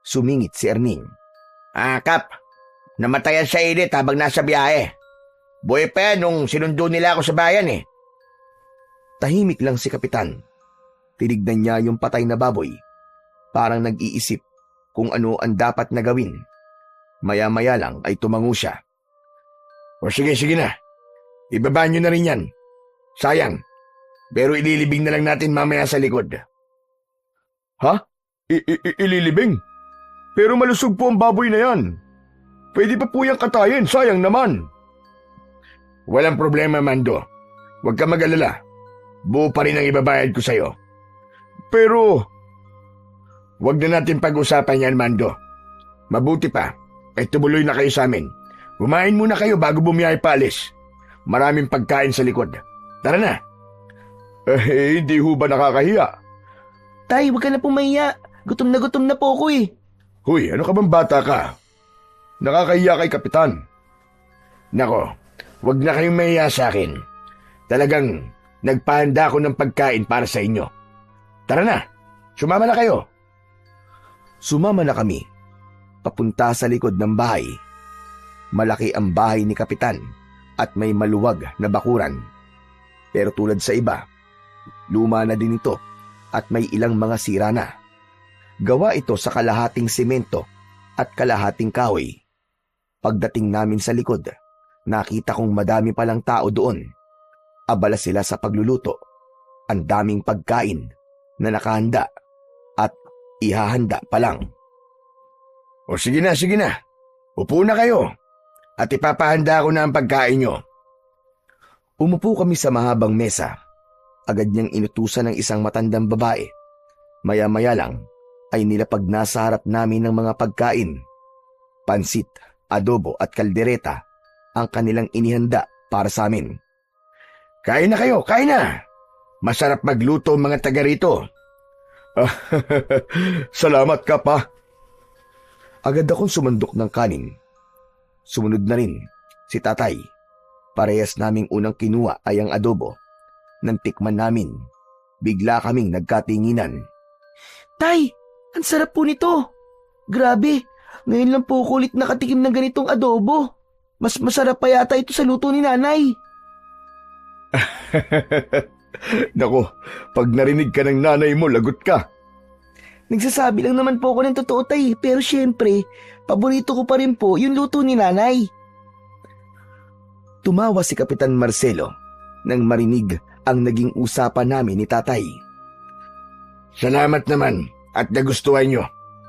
sumingit si Erning. Kap, namatayan sa init habang nasa biyahe. Buhay pa yan nung sinundo nila ako sa bayan eh. Tahimik lang si kapitan. Tinignan niya yung patay na baboy. Parang nag-iisip kung ano ang dapat na gawin. Maya-maya lang ay tumango siya. O sige na. Ibaba nyo na rin yan. Sayang. Pero ililibing na lang natin mamaya sa likod. Ha? Ililibing? Pero malusog po ang baboy na yan. Pwede pa po yung katayin, sayang naman. Walang problema, Mando. Huwag ka mag-alala. Buo pa rin ang ibabayad ko sa'yo. Pero, huwag na natin pag-usapan yan, Mando. Mabuti pa, ay tumuloy na kayo sa amin. Kumain muna kayo bago bumiyahe paalis. Maraming pagkain sa likod. Tara na. hindi ho ba nakakahiya? Tay, huwag ka na pumahiya. Gutom na po ako eh. Huy, ano ka bang bata ka? Nakakahiya kay kapitan. Nako, huwag na kayong mahiya sa akin. Talagang nagpahanda ako ng pagkain para sa inyo. Tara na, sumama na kayo. Sumama na kami. Papunta sa likod ng bahay. Malaki ang bahay ni kapitan at may maluwag na bakuran. Pero tulad sa iba, luma na din ito at may ilang mga sira na. Gawa ito sa kalahating semento at kalahating kahoy. Pagdating namin sa likod, nakita kong madami palang tao doon. Abala sila sa pagluluto. Ang daming pagkain na nakahanda at ihahanda pa lang. O sige na. Upo na kayo at ipapahanda ko na ang pagkain nyo. Umupo kami sa mahabang mesa. Agad niyang inutusan ng isang matandang babae. Maya-maya lang ay nilapag na sa harap namin ng mga pagkain. Pansit, adobo at kaldereta ang kanilang inihanda para sa amin. Kain na kayo, kain na! Masarap magluto ang mga taga rito. Salamat ka pa. Agad akong sumandok ng kanin. Sumunod na rin si tatay. Parehas naming unang kinuha ay ang adobo. Nang tikman namin, bigla kaming nagkatinginan. Tay, ang sarap po nito. Grabe, ngayon lang po ako ulit nakatikim ng ganitong adobo. Mas masarap pa yata ito sa luto ni nanay. Nako, pag narinig ka ng nanay mo, lagot ka. Nagsasabi lang naman po ako ng totoo, tay. Pero syempre, paborito ko pa rin po yung luto ni nanay. Tumawa si Kapitan Marcelo nang marinig ang naging usapan namin ni tatay. Salamat naman at nagustuhan nyo.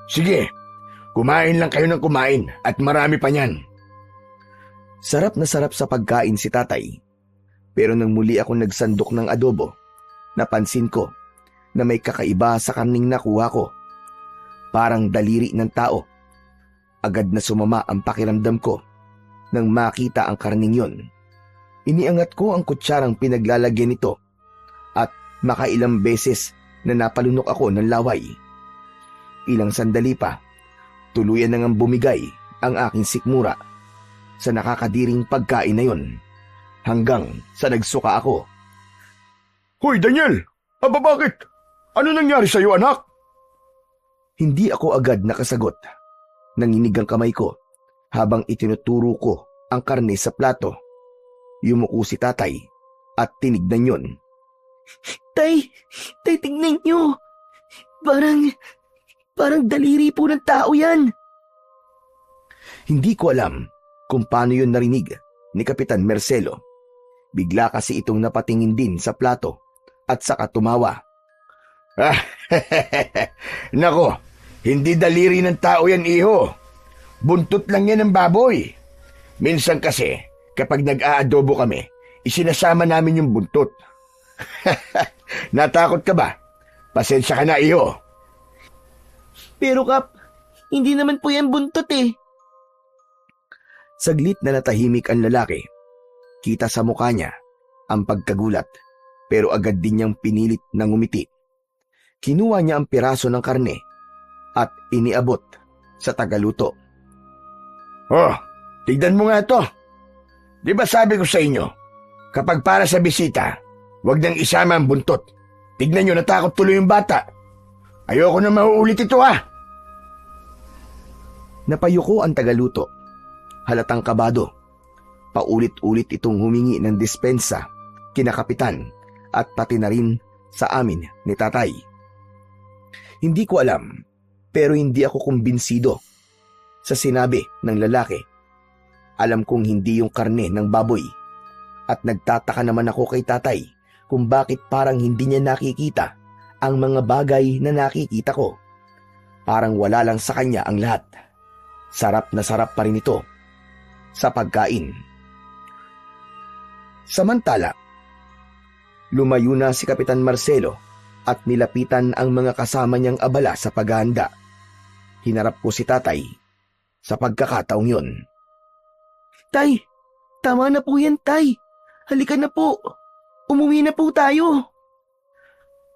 Sige, kumain lang kayo ng kumain at marami pa niyan. Sarap na sarap sa pagkain si tatay. Pero nang muli ako nagsandok ng adobo, napansin ko na may kakaiba sa karning nakuha ko. Parang daliri ng tao. Agad na sumama ang pakiramdam ko nang makita ang karning yon. Iniangat ko ang kutsarang pinaglalagyan nito at makailang beses na napalunok ako ng laway. Ilang sandali pa, tuluyan na ngang bumigay ang aking sikmura sa nakakadiring pagkain na yon hanggang sa nagsuka ako. Hoy, Daniel! Aba bakit? Ano nangyari sa'yo, anak? Hindi ako agad nakasagot. Nanginig ang kamay ko habang itinuturo ko ang karne sa plato. Yumuko si tatay at tinignan yon. Tay, tignan nyo. Parang daliri po ng tao yan. Hindi ko alam kung paano yon narinig ni Kapitan Marcelo. Bigla kasi itong napatingin din sa plato at saka tumawa. Nako, hindi daliri ng tao yan, iho. Buntot lang yan ng baboy. Minsan kasi, kapag nag-aadobo kami, isinasama namin yung buntot. Natakot ka ba? Pasensya ka na, iho. Pero Kap, hindi naman po yan buntot eh. Saglit na natahimik ang lalaki. Kita sa mukha niya ang pagkagulat, pero agad din niyang pinilit na ngumiti Kinuha niya ang piraso ng karne at iniabot sa tagaluto. Oh, tignan mo nga to. Di ba sabi ko sa inyo, kapag para sa bisita, huwag nang isama ang buntot. Tignan nyo, natakot tuloy yung bata. Ayoko na mauulit ito Napayuko ang tagaluto. Halatang kabado. Paulit-ulit itong humingi ng dispensa, kina kapitan at pati na rin sa amin ni tatay. Hindi ko alam, pero hindi ako kumbinsido sa sinabi ng lalaki. Alam kong hindi yung karne ng baboy at nagtataka naman ako kay tatay kung bakit parang hindi niya nakikita ang mga bagay na nakikita ko. Parang wala lang sa kanya ang lahat. Sarap na sarap pa rin ito sa pagkain. Samantala, lumayo na si Kapitan Marcelo at nilapitan ang mga kasama niyang abala sa paghahanda. Hinarap ko si tatay sa pagkakataong yun. Tay, tama na po yan, tay. Halika na po. Umuwi na po tayo.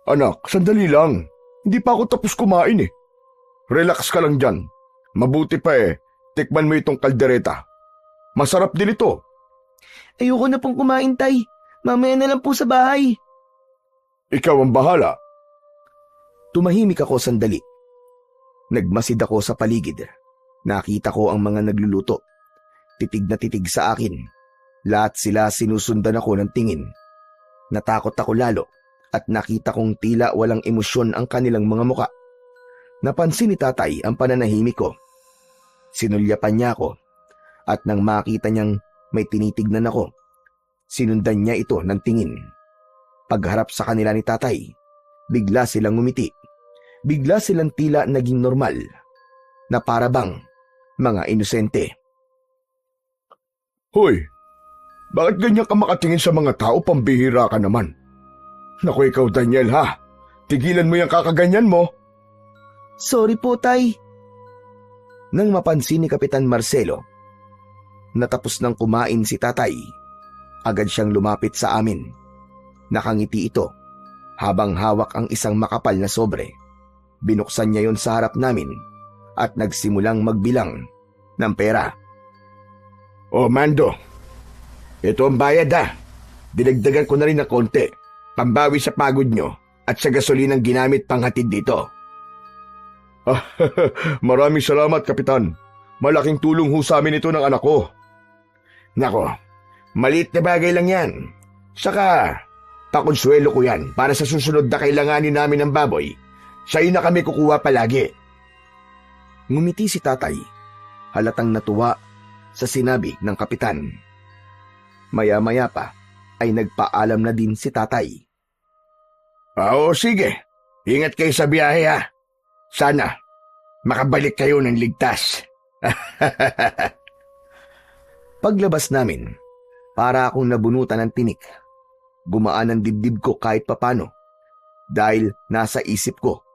Anak, sandali lang. Hindi pa ako tapos kumain eh. Relax ka lang dyan. Mabuti pa tikman mo itong kaldereta. Masarap din ito. Ayoko na pong kumain, tay. Mamaya na lang po sa bahay. Ikaw ang bahala. Tumahimik ako sandali. Nagmasid ako sa paligid. Nakita ko ang mga nagluluto. Titig na titig sa akin. Lahat sila sinusundan ako ng tingin. Natakot ako lalo at nakita kong tila walang emosyon ang kanilang mga muka. Napansin ni tatay ang pananahimik ko. Sinulyapan niya ako at nang makita niyang may tinitignan ako, sinundan niya ito ng tingin. Pagharap sa kanila ni tatay, bigla silang ngumiti. Bigla silang tila naging normal, na para bang mga inosente. Hoy, bakit ganyan ka makatingin sa mga tao? Pambihira ka naman. Naku ikaw Daniel ha, tigilan mo yung kakaganyan mo. Sorry po, tay. Nang mapansin ni Kapitan Marcelo, natapos nang kumain si tatay, agad siyang lumapit sa amin. Nakangiti ito habang hawak ang isang makapal na sobre. Binuksan niya yon sa harap namin at nagsimulang magbilang ng pera. Oh, Mando, ito ang bayad Dinagdagan ko na rin ng konti, pambawi sa pagod nyo at sa gasolinang ginamit panghatid dito. Maraming salamat, Kapitan. Malaking tulong ho sa amin ito ng anak ko. Nako, maliit na bagay lang yan. Saka, pakonsuelo ko yan para sa susunod na kailanganin namin ng baboy. Sa'yo na kami kukuha palagi. Ngumiti si tatay, halatang natuwa sa sinabi ng kapitan. Maya-maya pa ay nagpaalam na din si tatay. Oo, sige. Ingat kayo sa biyahe Sana, makabalik kayo ng ligtas. Paglabas namin, para akong nabunutan ng tinik. Gumaan ang dibdib ko kahit papano. Dahil nasa isip ko,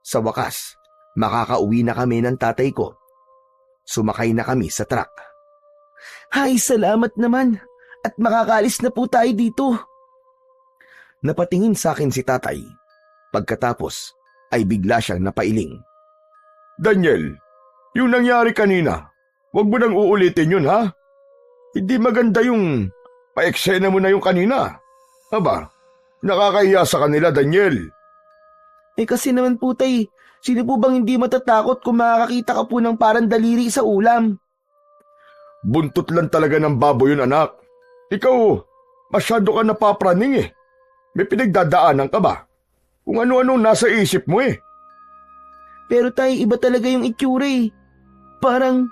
sa wakas, makakauwi na kami ng tatay ko. Sumakay na kami sa truck. Hay, salamat naman. At makakaalis na po tayo dito. Napatingin sa akin si tatay. Pagkatapos, ay bigla siyang napailing. Daniel, yung nangyari kanina, huwag mo nang uulitin yun ha? Hindi maganda yung paeksena mo na yung kanina. Aba, nakakahiya sa kanila, Daniel. Kasi naman po tay, sino po bang hindi matatakot kung makakakita ka po ng parang daliri sa ulam? Buntot lang talaga ng baboy yun, anak. Ikaw, masyado ka napapraning May pinagdadaanan ka ba? Kung ano-ano nasa isip mo Pero tay, iba talaga yung itsura Parang...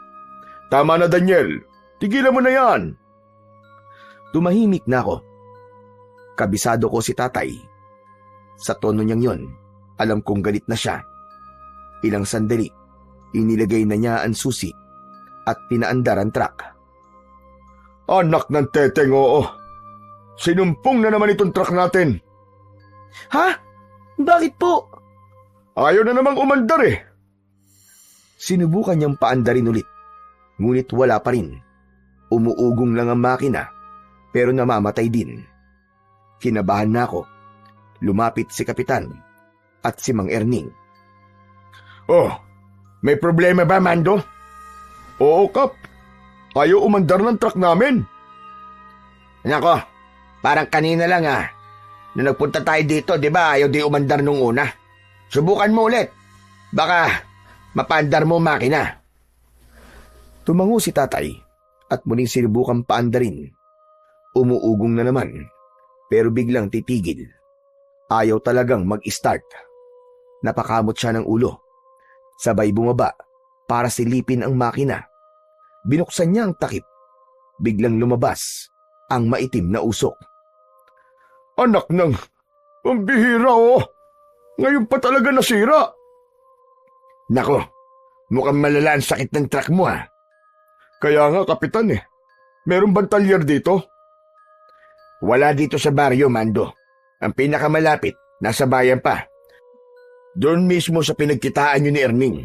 Tama na, Daniel. Tigilan mo na yan. Tumahimik na ako. Kabisado ko si tatay. Sa tono niyang yon, alam kong galit na siya. Ilang sandali, inilagay na niya ang susi at pinaandar ang truck. Anak ng teteng, oo. Sinumpong na naman itong truck natin. Ha? Bakit po? Ayaw na namang umandar Sinubukan niyang paandarin ulit, ngunit wala pa rin. Umuugong lang ang makina, pero namamatay din. Kinabahan na ako. Lumapit si kapitan. at si Mang Erning. Oh, may problema ba, Mando? Oo, Kap. Ayaw umandar ng truck namin. Nako, parang kanina lang Nung nagpunta tayo dito, di ba ayaw di umandar nung una? Subukan mo ulit. Baka mapaandar mo makina. Tumango si tatay at muling sinubukan paandarin. Umuugong na naman, pero biglang titigil. Ayaw talagang mag-start. Napakamot siya ng ulo. Sabay bumaba para silipin ang makina. Binuksan niya ang takip. Biglang lumabas ang maitim na usok. Anak ng... Ang bihira, oh. Ngayon pa talaga nasira. Nako, mukhang malala ang sakit ng truck mo Kaya nga, Kapitan Meron bang talyer dito? Wala dito sa baryo, Mando. Ang pinakamalapit, nasa bayan pa. Doon mismo sa pinagkitaan nyo ni Erning.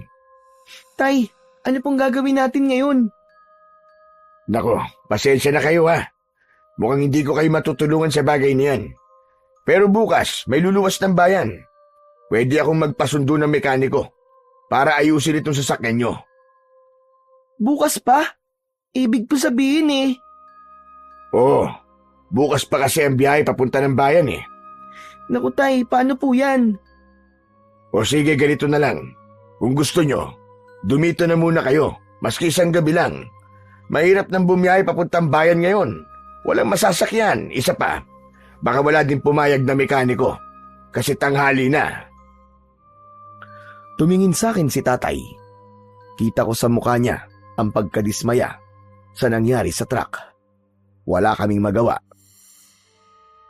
Tay, ano pong gagawin natin ngayon? Nako, pasensya na kayo Mukhang hindi ko kayo matutulungan sa bagay niyan. Pero bukas, may luluwas ng bayan. Pwede akong magpasundo ng mekaniko para ayusin itong sasakyan nyo. Bukas pa? Ibig po sabihin Oo, bukas pa kasi ang biyahe papunta ng bayan Naku tay, paano po yan? O sige, ganito na lang. Kung gusto nyo, dumito na muna kayo, maski isang gabi lang. Mahirap nang bumiyahe papuntang bayan ngayon. Walang masasakyan, isa pa. Baka wala din pumayag na mekaniko, kasi tanghali na. Tumingin sa akin si tatay. Kita ko sa mukha niya ang pagkadismaya sa nangyari sa truck. Wala kaming magawa.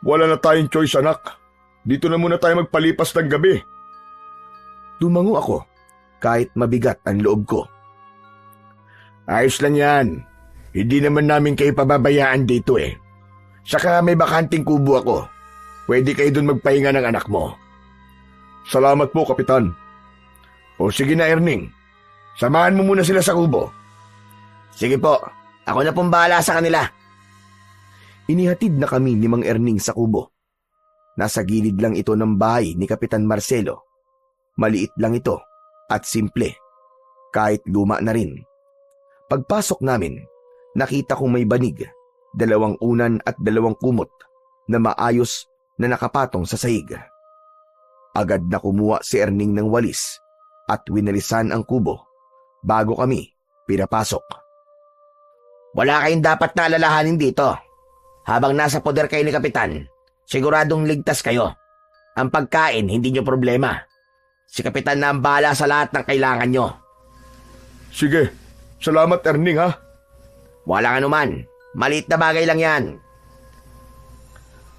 Wala na tayong choice, anak. Dito na muna tayo magpalipas ng gabi. Tumango ako kahit mabigat ang loob ko. Ayos lang yan. Hindi naman namin kayo pababayaan dito Saka may bakanting kubo ako. Pwede kayo dun magpahinga ng anak mo. Salamat po, Kapitan. O sige na, Erning. Samahan mo muna sila sa kubo. Sige po, ako na pong bahala sa kanila. Inihatid na kami ni Mang Erning sa kubo. Nasa gilid lang ito ng bahay ni Kapitan Marcelo. Maliit lang ito at simple. Kahit luma na rin. Pagpasok namin, nakita kong may banig, 2 unan at 2 kumot na maayos na nakapatong sa sahig. Agad na kumuha si Erning ng walis at winalisan ang kubo bago kami pinapasok. Wala kayong dapat na alalahanin dito. Habang nasa poder kayo ni Kapitan, siguradong ligtas kayo. Ang pagkain, hindi nyo problema. Si Kapitan na ang bahala sa lahat ng kailangan nyo. Sige, salamat Erning Walang anuman. Maliit na bagay lang yan.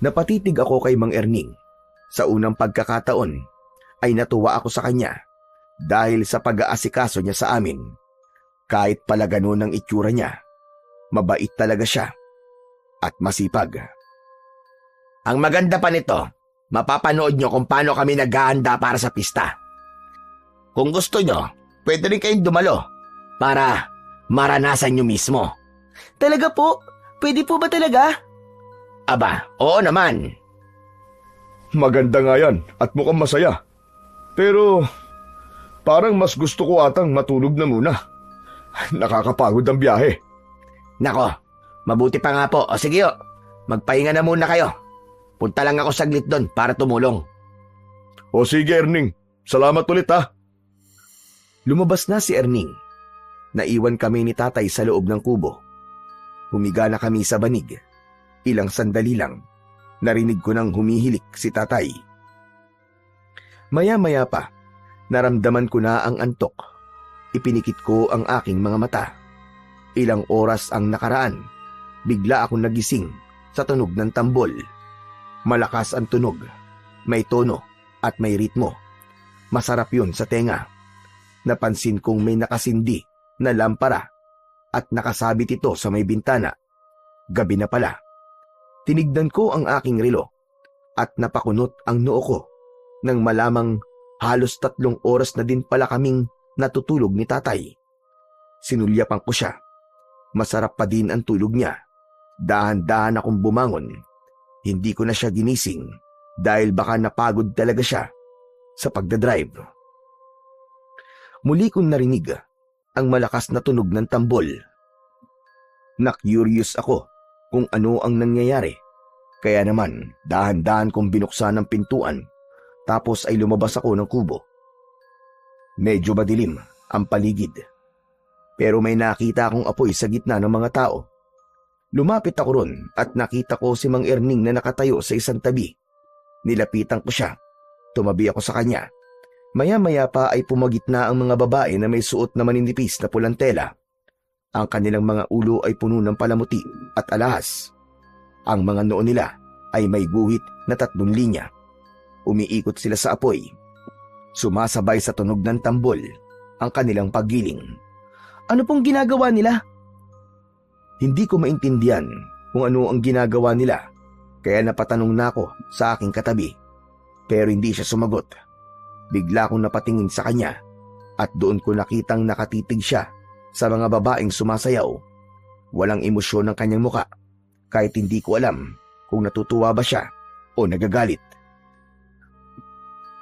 Napatitig ako kay Mang Erning. Sa unang pagkakataon ay natuwa ako sa kanya dahil sa pag-aasikaso niya sa amin. Kahit pala ganun ang itsura niya, mabait talaga siya at masipag. Ang maganda pa nito, mapapanood nyo kung paano kami naghahanda para sa pista. Kung gusto nyo, pwede rin kayong dumalo para maranasan nyo mismo. Talaga po? Pwede po ba talaga? Aba, oo naman. Maganda nga yan at mukhang masaya. Pero parang mas gusto ko atang matulog na muna. Nakakapagod ang biyahe. Nako, mabuti pa nga po. O sige magpahinga na muna kayo. Punta lang ako saglit doon para tumulong. O sige Erning, salamat ulit Lumabas na si Erning. Naiwan kami ni tatay sa loob ng kubo. Humiga na kami sa banig. Ilang sandali lang, narinig ko nang humihilik si tatay. Maya-maya pa, naramdaman ko na ang antok. Ipinikit ko ang aking mga mata. Ilang oras ang nakaraan, bigla akong nagising sa tunog ng tambol. Malakas ang tunog, may tono at may ritmo. Masarap yun sa tenga. Napansin kong may nakasindi na lampara at nakasabit ito sa may bintana. Gabi na pala. Tinignan ko ang aking relo at napakunot ang noo ko nang malamang halos 3 oras na din pala kaming natutulog ni tatay. Sinulyapan ko siya. Masarap pa din ang tulog niya. Dahan-dahan akong bumangon. Hindi ko na siya ginising dahil baka napagod talaga siya. sa pagdadrive. Muli kong narinig ang malakas na tunog ng tambol. Na-curious ako kung ano ang nangyayari. Kaya naman, dahan-dahan kong binuksan ang pintuan tapos ay lumabas ako ng kubo. Medyo madilim ang paligid. Pero may nakita akong apoy sa gitna ng mga tao. Lumapit ako ron at nakita ko si Mang Erning na nakatayo sa isang tabi. Nilapitan ko siya. Tumabi ako sa kanya. Maya-maya pa ay pumagitna ang mga babae na may suot na maninipis na pulang tela. Ang kanilang mga ulo ay puno ng palamuti at alahas. Ang mga noo nila ay may guhit na 3 linya. Umiikot sila sa apoy. Sumasabay sa tunog ng tambol ang kanilang paggiling. Ano pong ginagawa nila? Hindi ko maintindihan kung ano ang ginagawa nila, kaya napatanong na ako sa aking katabi. Pero hindi siya sumagot. Bigla akong napatingin sa kanya at doon ko nakitang nakatitig siya sa mga babaeng sumasayaw. Walang emosyon ng kanyang muka, kahit hindi ko alam kung natutuwa ba siya o nagagalit.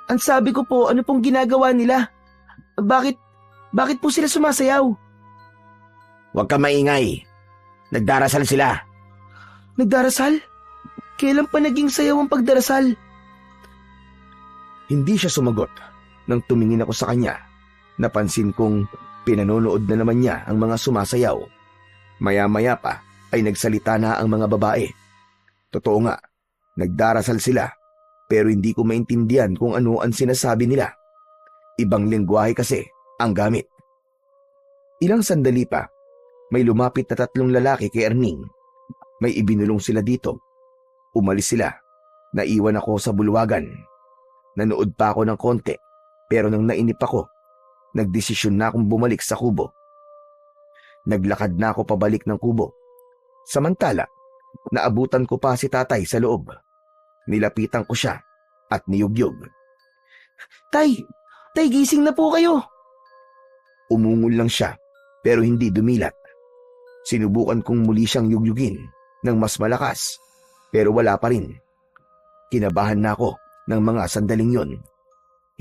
Ang sabi ko po, ano pong ginagawa nila? Bakit po sila sumasayaw? Huwag ka maingay. Nagdarasal sila. Nagdarasal? Kailan pa naging sayaw ang pagdarasal? Hindi siya sumagot. Nang tumingin ako sa kanya, napansin kong pinanonood na naman niya ang mga sumasayaw. Maya-maya pa ay nagsalita na ang mga babae. Totoo nga, nagdarasal sila, pero hindi ko maintindihan kung ano ang sinasabi nila. Ibang lengguwahe kasi ang gamit. Ilang sandali pa, may lumapit na 3 lalaki kay Erning. May ibinulong sila dito. Umalis sila. Naiwan ako sa bulwagan. Nanood pa ako ng konti, pero nang nainip ako, nagdesisyon na akong bumalik sa kubo. Naglakad na ako pabalik ng kubo. Samantala, naabutan ko pa si tatay sa loob. Nilapitan ko siya at niyugyog. Tay, gising na po kayo. Umungol lang siya, pero hindi dumilat. Sinubukan kong muli siyang yugyugin ng mas malakas, pero wala pa rin. Kinabahan na ako ng mga sandaling yon.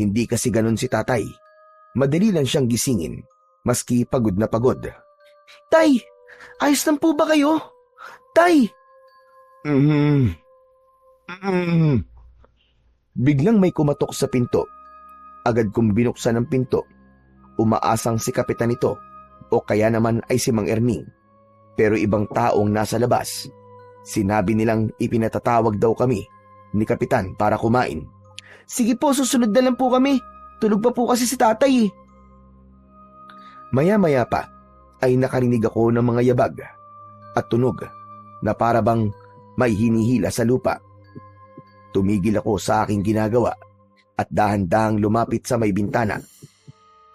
Hindi kasi ganon si tatay. Madali lang siyang gisingin, maski pagod na pagod. Tay, ayos lang po ba kayo? Tay! Biglang may kumatok sa pinto. Agad kong binuksan ang pinto. Umaasang si kapitan ito o kaya naman ay si Mang Erning. Pero ibang taong nasa labas. Sinabi nilang ipinatatawag daw kami ni kapitan para kumain. Sige po, susunod na lang po kami. Tulog pa po kasi si tatay. Maya-maya pa ay nakarinig ako ng mga yabag at tunog na para bang may hinihila sa lupa. Tumigil ako sa aking ginagawa at dahan-dahang lumapit sa may bintana.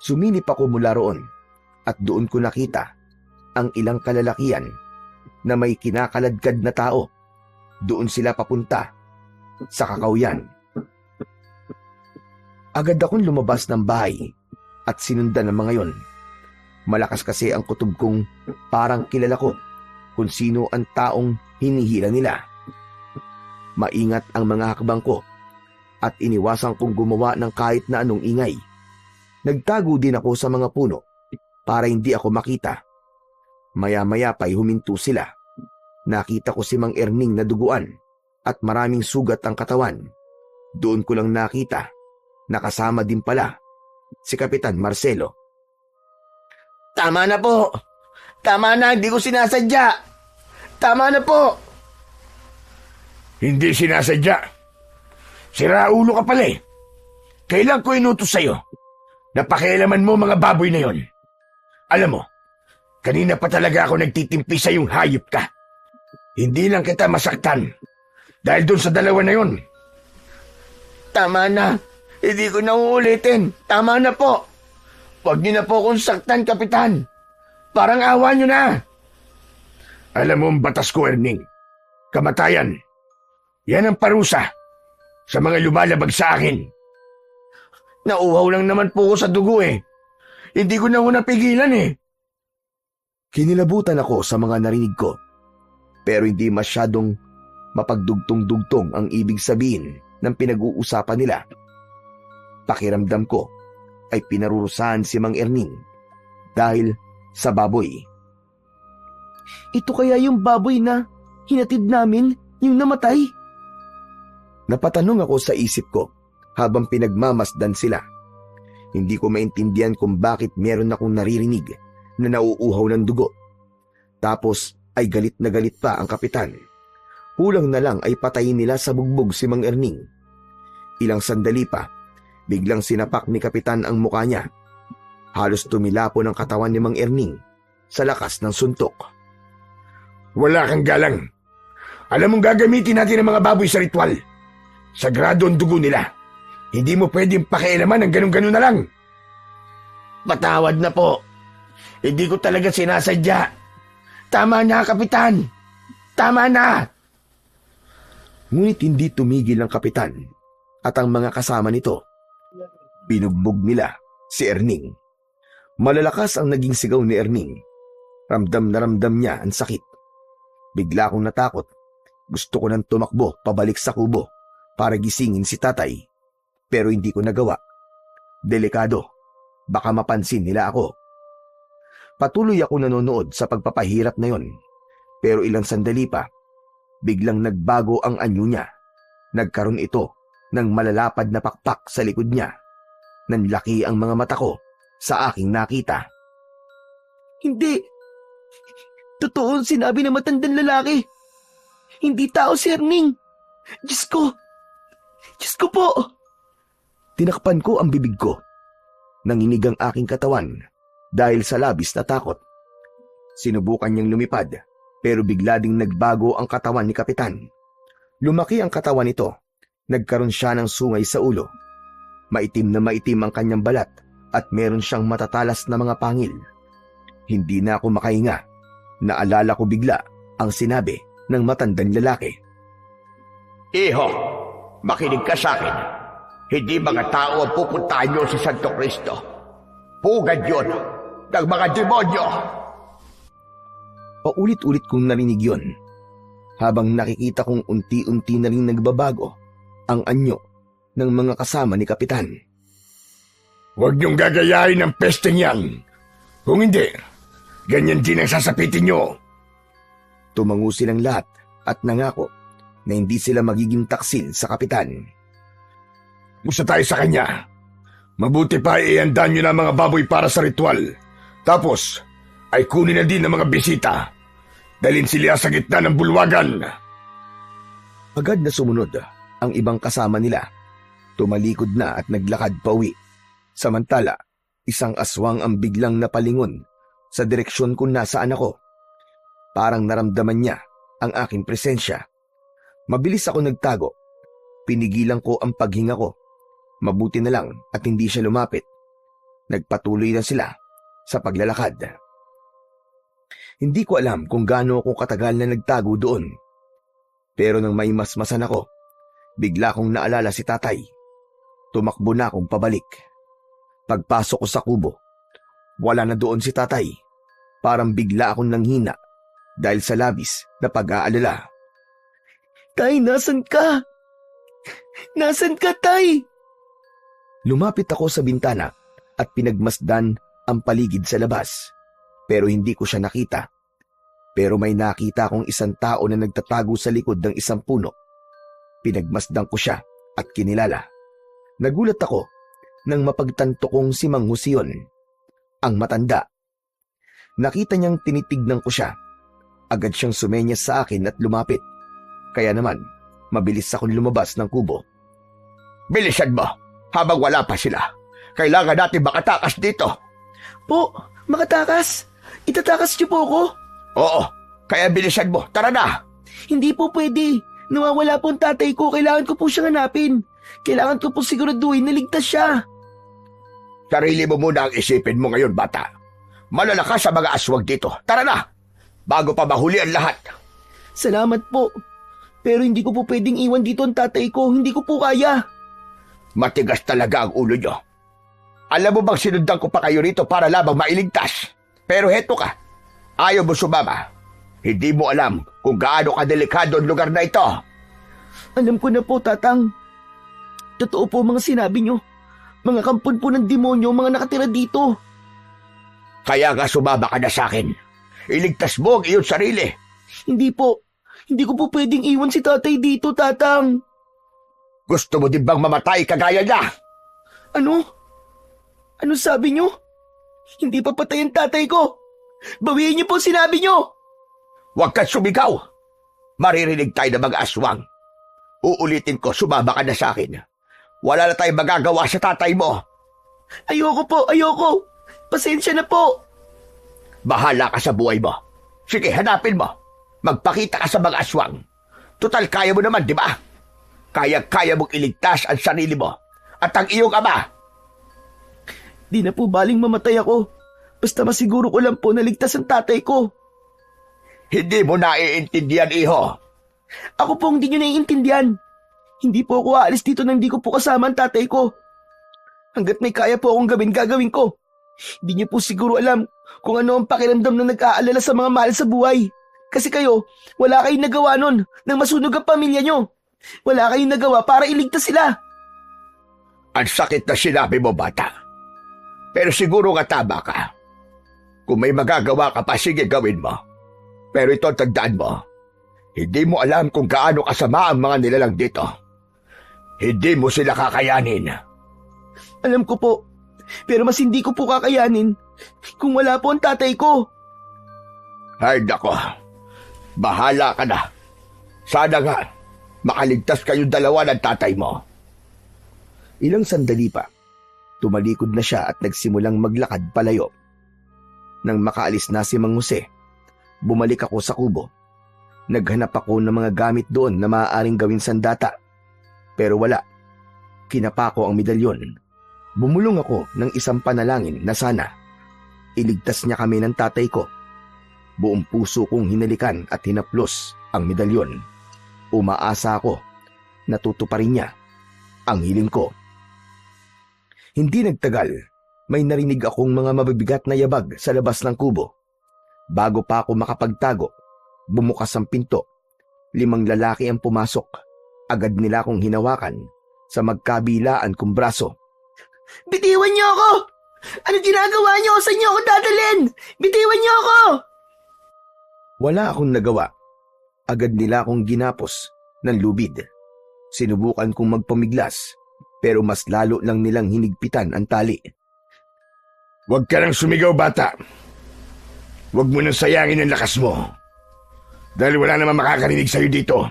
Sumilip ako mula roon at doon ko nakita ang ilang kalalakian na may kinakaladkad na tao. Doon sila papunta sa kakawyan. Agad akong lumabas ng bahay at sinundan ng mga yon. Malakas kasi ang kutob kong parang kilala ko kung sino ang taong hinihila nila. Maingat ang mga hakbang ko at iniwasan kong gumawa ng kahit na anong ingay. Nagtago din ako sa mga puno para hindi ako makita. Maya-maya pa'y huminto sila. Nakita ko si Mang Erning na duguan at maraming sugat ang katawan. Doon ko lang nakita, nakasama din pala si Kapitan Marcelo. Tama na po. Tama na, hindi ko sinasadya. Tama na po. Hindi sinasadya. Siraulo ka pala eh. Kailan ko inutos sa'yo? Napakialaman mo mga baboy na yon. Alam mo, kanina pa talaga ako nagtitimpi sa yung hayop ka. Hindi lang kita masaktan dahil doon sa 2 na yon. Tama na. Hindi ko na uulitin. Tama na po. Huwag niyo na po akong saktan, Kapitan. Parang awa niyo na. Alam mo ang batas ko, Erning. Kamatayan. Yan ang parusa sa mga lumalabag sa akin. Nauhaw lang naman po ko sa dugo eh. Hindi ko na napigilan eh. Kinilabutan ako sa mga narinig ko, pero hindi masyadong mapagdugtong-dugtong ang ibig sabihin ng pinag-uusapan nila. Pakiramdam ko ay pinarurusahan si Mang Erning dahil sa baboy. Ito kaya yung baboy na hinatid namin, yung namatay? Napatanong ako sa isip ko habang pinagmamasdan sila. Hindi ko maintindihan kung bakit meron akong naririnig na nauuhaw ng dugo. Tapos ay galit na galit pa ang kapitan. Kulang na lang ay patayin nila sa bugbog si Mang Erning. Ilang sandali pa, biglang sinapak ni kapitan ang mukha niya. Halos tumilapon ang katawan ni Mang Erning sa lakas ng suntok. Wala kang galang. Alam mong gagamitin natin ang mga baboy sa ritual. Sagrado ang dugo nila. Hindi mo pwedeng pakialaman ng ganun-ganun na lang. Patawad na po. Hindi ko talaga sinasadya. Tama na, Kapitan. Tama na. Ngunit hindi tumigil ang kapitan at ang mga kasama nito. Binugbog nila si Erning. Malalakas ang naging sigaw ni Erning. Ramdam na ramdam niya ang sakit. Bigla akong natakot. Gusto ko nang tumakbo pabalik sa kubo para gisingin si tatay. Pero hindi ko nagawa. Delikado. Baka mapansin nila ako. Patuloy ako nanonood sa pagpapahirap na yon. Pero ilang sandali pa, biglang nagbago ang anyo niya. Nagkaroon ito ng malalapad na pakpak sa likod niya. Nanlaki ang mga mata ko sa aking nakita. Hindi. Totoo ang sinabi ng matandang lalaki. Hindi tao si Erning. Diyos ko. Diyos ko po. Tinakpan ko ang bibig ko. Nanginig ang aking katawan dahil sa labis na takot. Sinubukan niyang lumipad pero bigla ding nagbago ang katawan ni kapitan. Lumaki ang katawan nito. Nagkaroon siya ng sungay sa ulo. Maitim na maitim ang kanyang balat at meron siyang matatalas na mga pangil. Hindi na ako makahinga. Naalala ko bigla ang sinabi ng matandang lalaki. Iho, makinig ka sa akin. Hindi mga tao ang pupuntahan nyo sa Santo Cristo. Pugad yun ng mga demonyo. Paulit-ulit kong narinig yun habang nakikita kong unti-unti na rin nagbabago ang anyo ng mga kasama ni kapitan. Huwag niyong gagayahin ang pesteng yan. Kung hindi, ganyan din ang sasapitin niyo. Tumango silang lahat at nangako na hindi sila magiging taksil sa kapitan. Gusto tayo sa kanya. Mabuti pa iandaan niyo na mga baboy para sa ritual. Tapos, ay kunin na din ng mga bisita. Dalhin sila sa gitna ng bulwagan. Agad na sumunod ang ibang kasama nila. Tumalikod na at naglakad pauwi. Samantala, isang aswang ang biglang napalingon sa direksyon kung nasaan ako. Parang naramdaman niya ang aking presensya. Mabilis ako nagtago. Pinigilan ko ang paghinga ko. Mabuti na lang at hindi siya lumapit. Nagpatuloy na sila sa paglalakad. Hindi ko alam kung gaano ako katagal na nagtago doon. Pero nang may masmasan ako, bigla kong naalala si tatay. Tumakbo na akong pabalik. Pagpasok ko sa kubo, wala na doon si tatay. Parang bigla akong nanghina dahil sa labis na pag-aalala. Tay, nasan ka? Nasan ka, tay? Lumapit ako sa bintana at pinagmasdan ang paligid sa labas. Pero hindi ko siya nakita. Pero may nakita akong isang tao na nagtatago sa likod ng isang puno. Pinagmasdan ko siya at kinilala. Nagulat ako nang mapagtanto kong si Mang Husion, ang matanda. Nakita niyang tinitignan ko siya. Agad siyang sumenyas sa akin at lumapit. Kaya naman, mabilis akong lumabas ng kubo. Bilisan mo, habang wala pa sila. Kailangan natin makatakas dito. Po, makatakas? Itatakas niyo po ako? Oo, kaya bilisan mo. Tara na. Hindi po pwede. Nawawala po ang tatay ko. Kailangan ko po siyang hanapin. Kailangan ko po siguraduhin na ligtas siya. Sarili mo muna ang isipin mo ngayon, bata. Malalakas sa mga aswag dito. Tara na, bago pa mahuli ang lahat. Salamat po. Pero hindi ko po pwedeng iwan dito ang tatay ko. Hindi ko po kaya. Matigas talaga ang ulo nyo. Alam mo bang sinundan ko pa kayo rito para lamang mailigtas? Pero heto ka, ayaw mo sumama. Hindi mo alam kung gaano kadelikado ang lugar na ito. Alam ko na po, tatang. Totoo po mga sinabi nyo. Mga kampon po ng demonyo, mga nakatira dito. Kaya nga sumama ka na sa akin. Iligtas mo ang iyong sarili. Hindi po. Hindi ko po pwedeng iwan si tatay dito, tatang. Gusto mo din bang mamatay kagaya niya? Ano? Ano sabi nyo? Hindi pa patay ang tatay ko. Bawiin niyo po ang sinabi nyo. Huwag kang sumigaw. Maririnig tayo ng mga aswang. Uulitin ko, sumama ka na sa akin. Wala na tayong magagawa sa tatay mo. Ayoko po, ayoko. Pasensya na po. Bahala ka sa buhay mo. Sige, hanapin mo. Magpakita ka sa mga aswang. Total, kaya mo naman, di ba? Kaya mong iligtas ang sarili mo at ang iyong ama. Di na po baling mamatay ako. Basta masiguro ko lang po na ligtas ang tatay ko. Hindi mo naiintindihan, iho. Ako po hindi nyo naiintindihan. Hindi po ako aalis dito nang di ko po kasama ang tatay ko. Hanggat may kaya po akong gawin, gagawin ko. Hindi niyo po siguro alam kung ano ang pakiramdam na nag-aalala sa mga mahal sa buhay. Kasi kayo, wala kayong nagawa nun nang masunog ang pamilya nyo. Wala kayong nagawa para iligtas sila. Ang sakit na sinabi mo, bata. Pero siguro nga tama ka. Kung may magagawa ka pa, sige gawin mo. Pero ito ang tagdaan mo. Hindi mo alam kung gaano kasama ang mga nilalang dito. Hindi mo sila kakayanin. Alam ko po, pero mas hindi ko po kakayanin kung wala po ang tatay ko. Ay nako, bahala ka na. Sana nga, makaligtas kayong dalawa ng tatay mo. Ilang sandali pa, tumalikod na siya at nagsimulang maglakad palayo. Nang makaalis na si Mang Jose, bumalik ako sa kubo. Naghanap ako ng mga gamit doon na maaaring gawin sandata. Pero wala. Kinapa ko ang medalyon. Bumulong ako ng isang panalangin na sana iligtas niya kami ng tatay ko. Buong puso kong hinalikan at hinaplos ang medalyon. Umaasa ako na tutuparin niya ang hiling ko. Hindi nagtagal, may narinig akong mga mabibigat na yabag sa labas ng kubo. Bago pa ako makapagtago, bumukas ang pinto. 5 lalaki ang pumasok. Agad nila akong hinawakan sa magkabilaan kong braso. Bitiwan niyo ako! Ano ginagawa niyo? Saan niyo ako dadalhin? Bitiwan niyo ako! Wala akong nagawa. Agad nila akong ginapos ng lubid. Sinubukan kong magpamiglas, pero mas lalo lang nilang hinigpitan ang tali. Huwag ka nang sumigaw, bata. Huwag mo nang sayangin ang lakas mo. Dahil wala naman makakarinig sa'yo dito.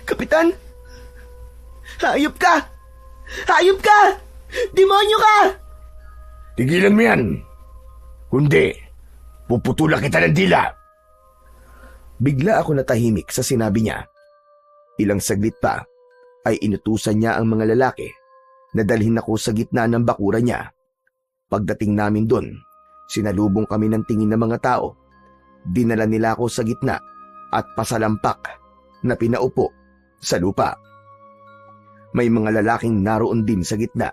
Kapitan? Hayop ka! Hayop ka! Demonyo ka! Tigilan mo yan. Kundi, puputulan kita ng dila. Bigla ako natahimik sa sinabi niya. Ilang saglit pa ay inutusan niya ang mga lalaki na dalhin ako sa gitna ng bakuran niya. Pagdating namin doon, sinalubong kami ng tingin ng mga tao. Dinala nila ako sa gitna at pasalampak na pinaupo sa lupa. May mga lalaking naroon din sa gitna.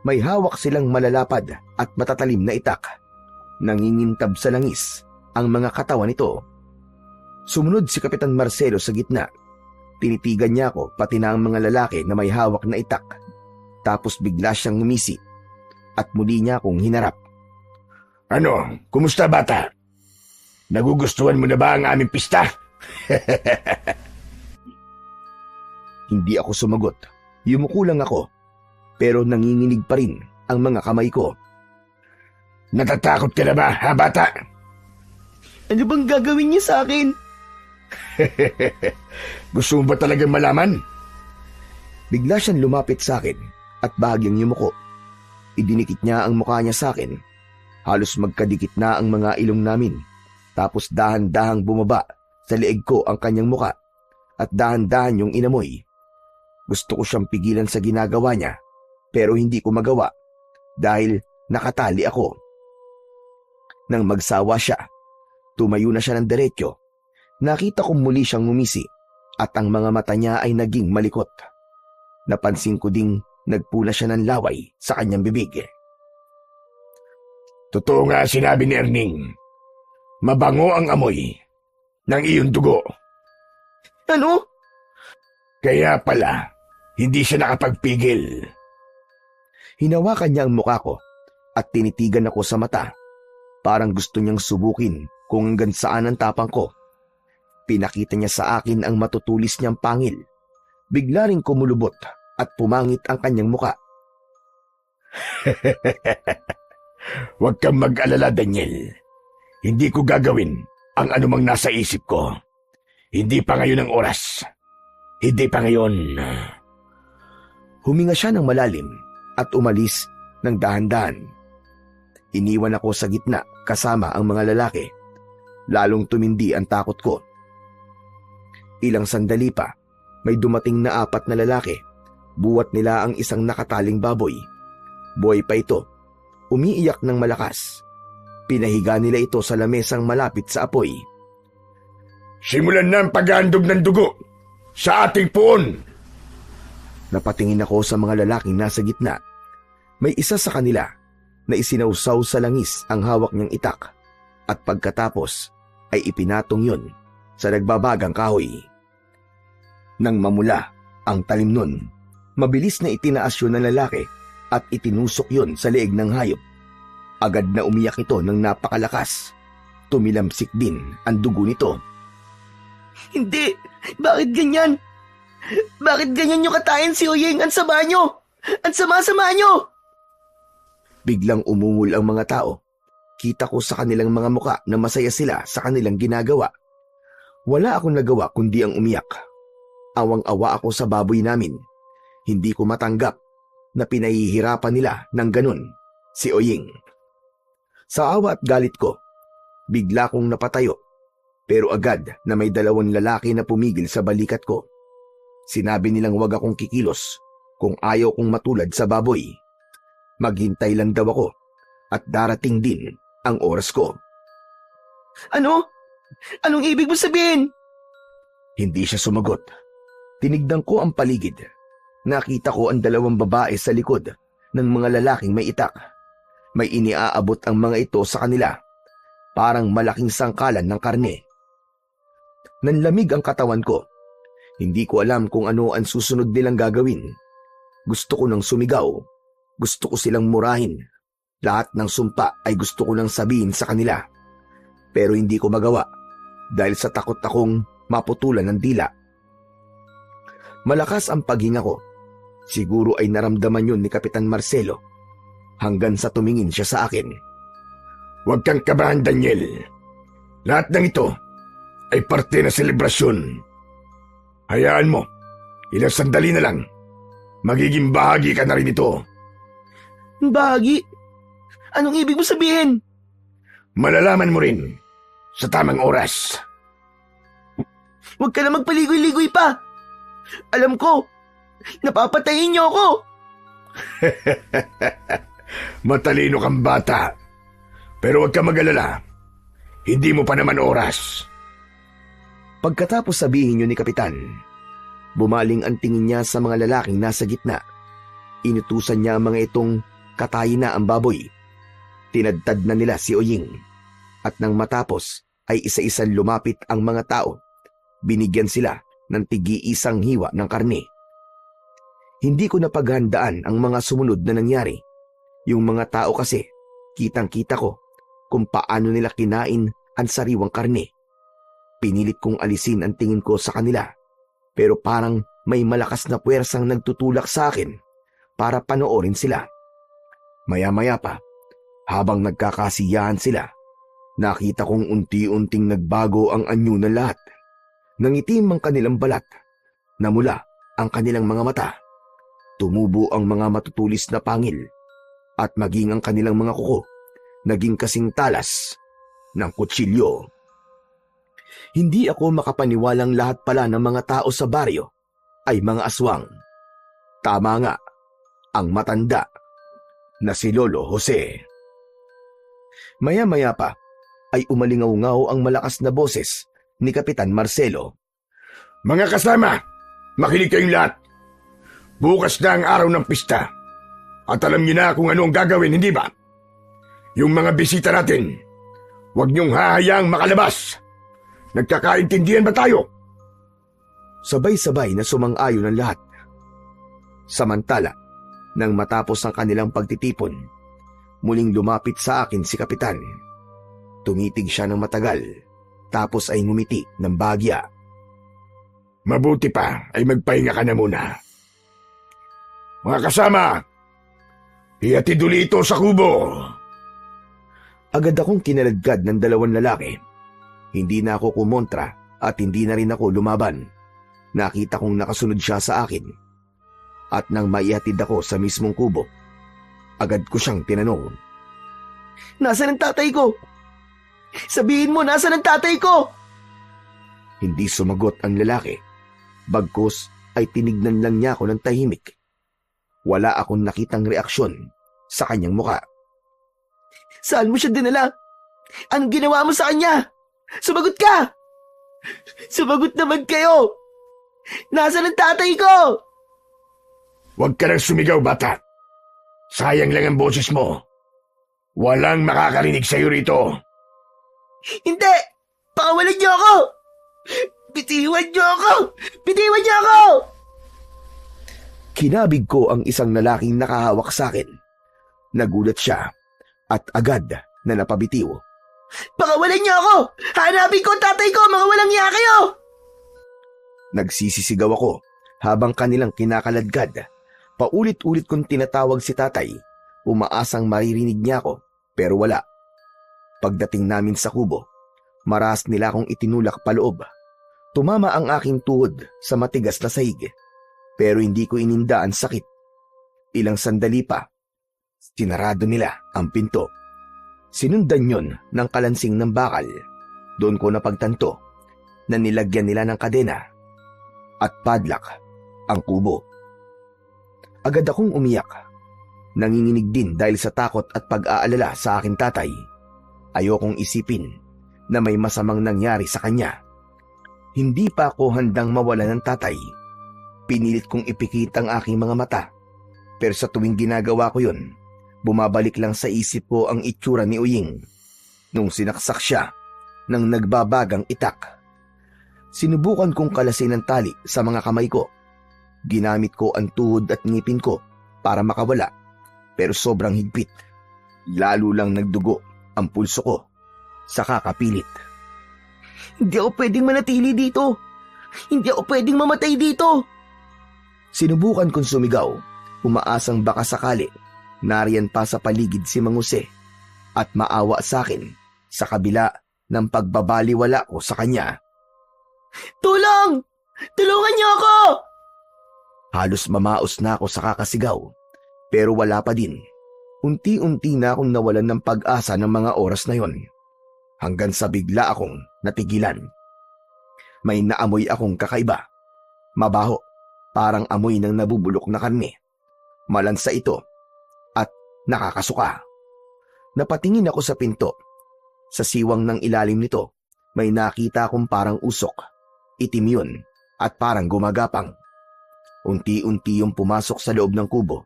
May hawak silang malalapad at matatalim na itak. Nangingintab sa langis ang mga katawan nito. Sumunod si Kapitan Marcelo sa gitna. Tinitigan niya ako pati na ang mga lalaki na may hawak na itak. Tapos bigla siyang ngumisi at muli niya akong hinarap. Ano? Kumusta, bata? Nagugustuhan mo na ba ang aming pista? Hindi ako sumagot. Yumuko lang ako. Pero nanginginig pa rin ang mga kamay ko. Natatakot ka na ba, ha, bata? Ano bang gagawin niyo sa akin? Gusto mo ba talagang malaman? Bigla siyang lumapit sa akin at bahagyang yumuko. Idinikit niya ang mukha niya sa akin. Halos magkadikit na ang mga ilong namin. Tapos dahan-dahang bumaba sa leeg ko ang kanyang muka at dahan-dahan yung inamoy. Gusto ko siyang pigilan sa ginagawa niya pero hindi ko magawa dahil nakatali ako. Nang magsawa siya, tumayo na siya ng diretso. Nakita kong muli siyang ngumisi at ang mga mata niya ay naging malikot. Napansin ko ding nagpula siya ng laway sa kanyang bibig. Totoo nga sinabi ni Erning. Mabango ang amoy ng iyong dugo. Ano? Kaya pala, hindi siya nakapagpigil. Hinawakan niya ang mukha ko at tinitigan ako sa mata. Parang gusto niyang subukin kung hanggang saan ang tapang ko. Pinakita niya sa akin ang matutulis niyang pangil. Bigla ring kumulubot at pumangit ang kanyang muka. Huwag kang mag-alala, Daniel. Hindi ko gagawin ang anumang nasa isip ko. Hindi pa ngayon ang oras. Hindi pa ngayon. Huminga siya ng malalim at umalis ng dahan-dahan. Iniwan ako sa gitna kasama ang mga lalaki. Lalong tumindi ang takot ko. Ilang sandali pa, may dumating na 4 na lalaki. Buwat nila ang isang nakataling baboy. Buhay pa ito. Umiiyak ng malakas. Pinahiga nila ito sa lamesang malapit sa apoy. Simulan na ang pag-aandog ng dugo sa ating puon. Napatingin ako sa mga lalaking nasa gitna. May isa sa kanila na isinausaw sa langis ang hawak niyang itak at pagkatapos ay ipinatong yun sa nagbabagang kahoy. Nang mamula ang talim nun, mabilis na itinaas yun ng lalaki at itinusok yun sa leeg ng hayop. Agad na umiyak ito ng napakalakas. Tumilamsik din ang dugo nito. Hindi! Bakit ganyan? Bakit ganyan nyo katayin si Oyeng? Ang sama nyo! Ang sama-sama nyo! Biglang umungol ang mga tao. Kita ko sa kanilang mga muka na masaya sila sa kanilang ginagawa. Wala akong nagawa kundi ang umiyak. Awang-awa ako sa baboy namin. Hindi ko matanggap na pinahihirapan nila ng ganun si Oyeng. Sa awa at galit ko, bigla kong napatayo. Pero agad na may 2 lalaki na pumigil sa balikat ko. Sinabi nilang wag akong kikilos kung ayaw kong matulad sa baboy. Maghintay lang daw ako at darating din ang oras ko. Ano? Anong ibig mo sabihin? Hindi siya sumagot. Tinignan ko ang paligid. Nakita ko ang 2 babae sa likod ng mga lalaking may itak. May iniaabot ang mga ito sa kanila. Parang malaking sangkalan ng karne. Nanlamig ang katawan ko. Hindi ko alam kung ano ang susunod nilang gagawin. Gusto ko nang sumigaw. Gusto ko silang murahin. Lahat ng sumpa ay gusto ko nang sabihin sa kanila. Pero hindi ko magawa dahil sa takot akong maputulan ng dila. Malakas ang paghinga ko. Siguro ay naramdaman yun ni Kapitan Marcelo hanggang sa tumingin siya sa akin. Huwag kang kabahan, Daniel. Lahat ng ito ay parte na selebrasyon. Hayaan mo, ilang sandali na lang, magiging bahagi ka na rin ito. Bahagi? Anong ibig mo sabihin? Malalaman mo rin sa tamang oras. Huwag ka na magpaligoy-ligoy pa. Alam ko, napapatayin niyo ako. Matalino kang bata. Pero huwag ka mag-alala. Hindi mo pa naman oras. Pagkatapos sabihin yun ni Kapitan, bumaling ang tingin niya sa mga lalaking nasa gitna. Inutusan niya ang mga itong katayin na ang baboy. Tinadtad na nila si Oyeng. At nang matapos ay isa-isang lumapit ang mga tao. Binigyan sila ng tig-iisang hiwa ng karne. Hindi ko napaghandaan ang mga sumunod na nangyari. Yung mga tao kasi, kitang-kita ko kung paano nila kinain ang sariwang karne. Pinilit kong alisin ang tingin ko sa kanila, pero parang may malakas na puwersang nagtutulak sa akin para panoorin sila. Maya-maya pa, habang nagkakasiyahan sila, nakita kong unti-unting nagbago ang anyo ng lahat. Nangitim ang kanilang balat, namula ang kanilang mga mata, tumubo ang mga matutulis na pangil, at maging ang kanilang mga kuko naging kasing talas ng kutsilyo. Hindi ako makapaniwalang lahat pala ng mga tao sa baryo ay mga aswang. Tama nga, ang matanda na si Lolo Jose. Maya-maya pa ay umalingaw-ngaw ang malakas na boses ni Kapitan Marcelo. Mga kasama, makinig kayong lahat. Bukas na ang araw ng pista. At alam niyo na kung ano ang gagawin, hindi ba? Yung mga bisita natin, huwag niyong hahayaang makalabas. Nagkakaintindihan ba tayo? Sabay-sabay na sumang-ayon ang lahat. Samantala, Nang matapos ang kanilang pagtitipon, muling lumapit sa akin si Kapitan. Tumitig siya ng matagal, tapos ay ngumiti ng bahagya. Mabuti pa ay magpahinga ka na muna. Mga kasama, ihatid uli ito sa kubo. Agad akong kinaladkad ng dalawang lalaki. Hindi na ako kumontra at hindi na rin ako lumaban. Nakita kong nakasunod siya sa akin. At nang maihatid ako sa mismong kubo, agad ko siyang tinanong. Nasaan ang tatay ko? Sabihin mo, nasaan ang tatay ko? Hindi sumagot ang lalaki. Bagkus ay tinignan lang niya ako ng tahimik. Wala akong nakitang reaksyon sa kanyang muka. Saan mo siya dinala? Anong ginawa mo sa kanya? Sumagot ka! Sumagot naman kayo! Nasaan ang tatay ko? Huwag ka nang sumigaw, bata. Sayang lang ang boses mo. Walang makakarinig sa'yo rito. Hindi! Pakawalan niyo ako! Bitiwan niyo ako! Bitiwan niyo ako! Kinabig ko ang isang lalaking nakahawak sa akin. Nagulat siya at agad na napabitiw. Pakawalan niyo ako! Hanapin ko ang tatay ko! Mga walang iya kayo! Nagsisisigaw ako habang kanilang kinakaladkad. Paulit-ulit kong tinatawag si tatay. Umaasang maririnig niya ako, pero wala. Pagdating namin sa kubo, maras nila akong itinulak paloob. Tumama ang aking tuhod sa matigas na sahig, pero hindi ko ininda ang sakit. Ilang sandali pa, sinarado nila ang pinto. Sinundan yon ng kalansing ng bakal. Doon ko napagtanto na nilagyan nila ng kadena at padlock ang kubo. Agad akong umiyak. Nanginginig din dahil sa takot at pag-aalala sa aking tatay. Ayokong isipin na may masamang nangyari sa kanya. Hindi pa ako handang mawala ng tatay. Pinilit kong ipikit ang aking mga mata. Pero sa tuwing ginagawa ko yun, bumabalik lang sa isip ko ang itsura ni Uying nung sinaksak siya ng nagbabagang itak. Sinubukan kong kalasin ang tali sa mga kamay ko. Ginamit ko ang tuhod at ngipin ko para makawala, pero sobrang higpit. Lalo lang nagdugo ang pulso ko sa kakapilit. Hindi ako pwedeng manatili dito. Hindi ako pwedeng mamatay dito. Sinubukan kong sumigaw, umaasang baka sakali nariyan pa sa paligid si Mang Jose at maawa sa akin sa kabila ng pagbabaliwala ko sa kanya. Tulong! Tulungan niyo ako! Halos mamaos na ako sa kakasigaw, pero wala pa din. Unti-unti na akong nawalan ng pag-asa ng mga oras na yon. Hanggang sa bigla akong natigilan. May naamoy akong kakaiba. Mabaho, parang amoy ng nabubulok na karne. Malansa ito at nakakasuka. Napatingin ako sa pinto. Sa siwang ng ilalim nito, may nakita akong parang usok. Itim yun at parang gumagapang. Unti-unti yung pumasok sa loob ng kubo.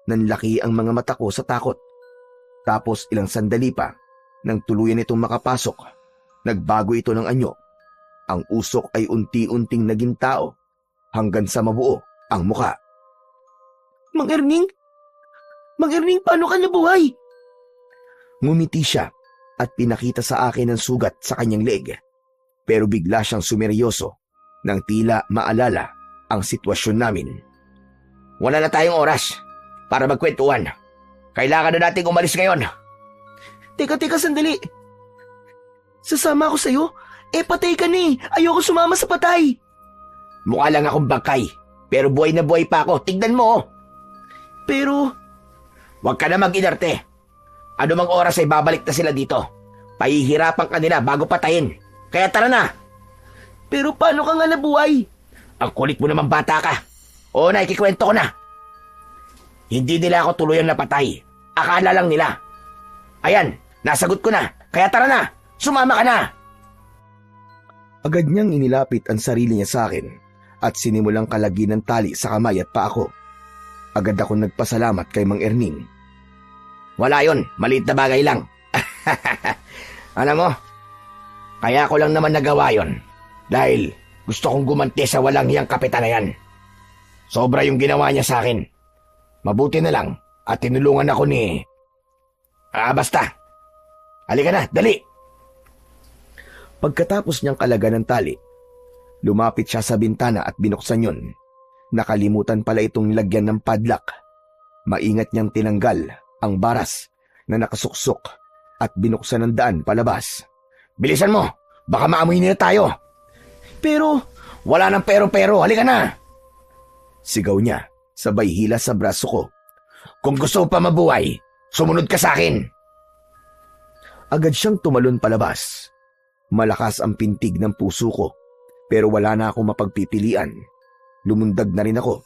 Nanlaki ang mga mata ko sa takot. Tapos ilang sandali pa, nang tuluyan itong makapasok, nagbago ito ng anyo. Ang usok ay unti-unting naging tao hanggang sa mabuo ang muka. Mang Erning? Mang Erning, paano ka nabuhay? Ngumiti siya at pinakita sa akin ang sugat sa kanyang leeg. Pero bigla siyang sumeryoso nang tila maalala ang sitwasyon namin. Wala na tayong oras para magkwentuhan. Kailangan na nating umalis ngayon. Teka, sandali. Sasama ako sa'yo? Patay ka ni. Ayoko sumama sa patay. Mukha lang akong bangkay, pero buhay na buhay pa ako. Tignan mo. Pero... Huwag ka na mag-inarte. Ano mang oras ay babalik na sila dito. Pahihirapan ka nila bago patayin. Kaya tara na. Pero paano ka nga nabuhay? Ang kulit mo naman, bata ka. Oo na, ikikwento ko na. Hindi nila ako tuluyang napatay. Akala lang nila. Ayan, nasagot ko na. Kaya tara na, sumama ka na. Agad niyang inilapit ang sarili niya sa akin at sinimulang kalagin ng tali sa kamay at paa ko. Agad ako nagpasalamat kay Mang Erning. Wala yon, maliit na bagay lang. Alam mo, kaya ko lang naman nagawa yon dahil gusto kong gumanti sa walang hiyang kapitan na yan. Sobra yung ginawa niya sa akin. Mabuti na lang at tinulungan ako ni... basta. Halika na, dali. Pagkatapos niyang kalagan ng tali, lumapit siya sa bintana at binuksan yun. Nakalimutan pala itong nilagyan ng padlock. Maingat niyang tinanggal ang baras na nakasuksok at binuksan ang daan palabas. Bilisan mo, baka maamoy nila tayo. Pero, Wala nang pero-pero, halika na. Sigaw niya, sabay hila sa braso ko. Kung gusto mo pa mabuhay, sumunod ka sa akin. Agad siyang tumalon palabas. Malakas ang pintig ng puso ko, pero wala na akong mapagpipilian. Lumundag na rin ako.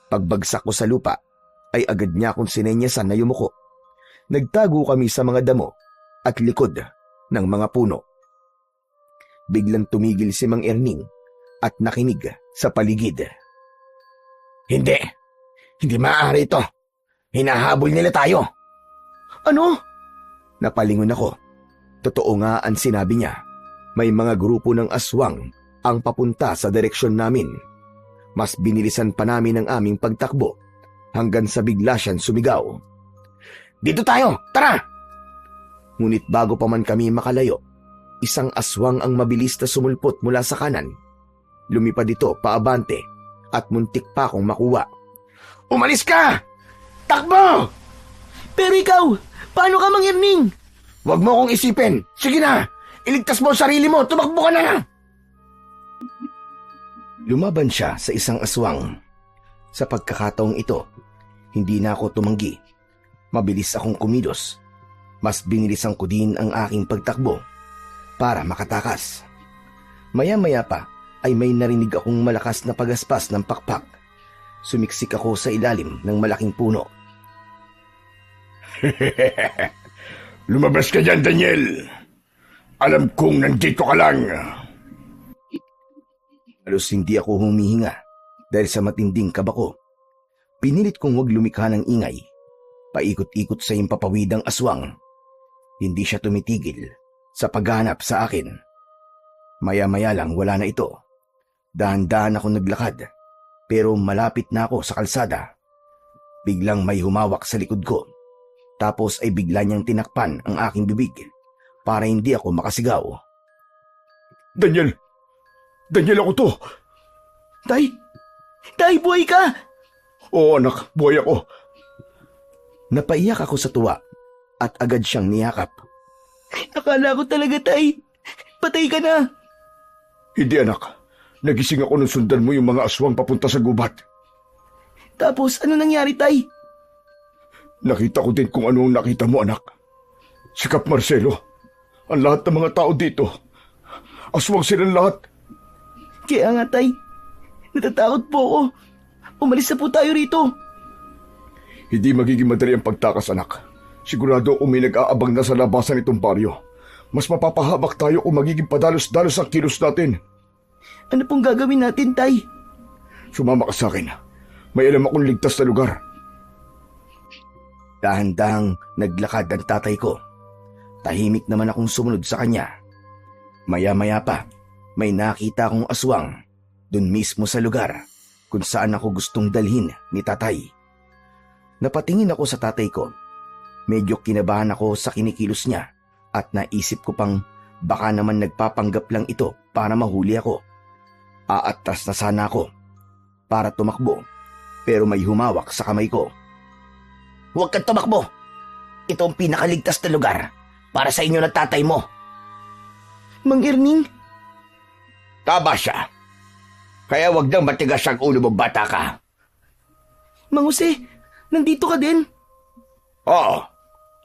Pagbagsak ko sa lupa, ay agad niya akong sinenyasan na yumuko. Nagtago kami sa mga damo at likod ng mga puno. Biglang tumigil si Mang Erning at nakinig sa paligid. Hindi maaari ito. Hinahabol nila tayo. ano? Napalingon ako. Totoo nga ang sinabi niya. May mga grupo ng aswang ang papunta sa direksyon namin. Mas binilisan pa namin ang aming pagtakbo hanggang sa bigla siyang sumigaw. Dito tayo, tara! Ngunit bago pa man kami makalayo, isang aswang ang mabilis na sumulpot mula sa kanan. Lumipad ito paabante at muntik pa akong makuha. Umalis ka! Takbo! Pero ikaw, paano ka, Mang Erning? Huwag mo akong isipin. Sige na, iligtas mo ang sarili mo. Tumakbo ka na! Lumaban siya sa isang aswang. Sa pagkakataong ito, hindi na ako tumanggi. Mabilis akong kumilos. Mas binilisan ko din ang aking pagtakbo para makatakas. Maya-maya pa ay may narinig akong malakas na pagaspas ng pakpak. Sumiksik ako sa ilalim ng malaking puno. Lumabas ka dyan, Daniel. Alam kong nandito ka lang. Halos hindi ako humihinga dahil sa matinding kaba ko. Pinilit kong huwag lumikha ng ingay. Paikot-ikot sa impapawidang aswang. Hindi siya tumitigil sa paghanap sa akin. Maya-maya lang wala na ito. Dahan-dahan ako naglakad, pero malapit na ako sa kalsada. Biglang may humawak sa likod ko. Tapos ay bigla niyang tinakpan ang aking bibig para hindi ako makasigaw. Daniel! Daniel, ako to! Tay, buhay ka! Oo, anak, buhay ako. Napaiyak ako sa tuwa at agad siyang niyakap. Akala ko talaga, Tay. Patay ka na. Hindi, anak. Nagising ako nung sundan mo yung mga aswang papunta sa gubat. Tapos, ano nangyari, Tay? Nakita ko din kung ano ang nakita mo, anak. Si Kap Marcelo. Ang lahat ng mga tao dito. Aswang silang lahat. Kaya nga, Tay. Natatakot po ako. Umalis na po tayo rito. Hindi magiging madali ang pagtakas, anak. Sigurado kung may nag-aabang na sa labasan itong baryo. Mas mapapahabak tayo kung magiging padalos-dalos ang kilos natin. Ano pong gagawin natin, Tay? Sumama ka sa akin. May alam akong ligtas na lugar. Dahan-dahang naglakad ang tatay ko. Tahimik naman akong sumunod sa kanya. Maya-maya pa, may nakita akong aswang dun mismo sa lugar kung saan ako gustong dalhin ni tatay. Napatingin ako sa tatay ko. Medyo kinabahan ako sa kinikilos niya at naisip ko pang baka naman nagpapanggap lang ito para mahuli ako. Aatras na sana ako para tumakbo pero may humawak sa kamay ko. Huwag kang tumakbo. Ito ang pinakaligtas na lugar para sa inyo ng tatay mo. Mang Erning? Tama siya. Kaya huwag nang matigas ang ulo mo, bata ka. Mang Jose, nandito ka din? Oo,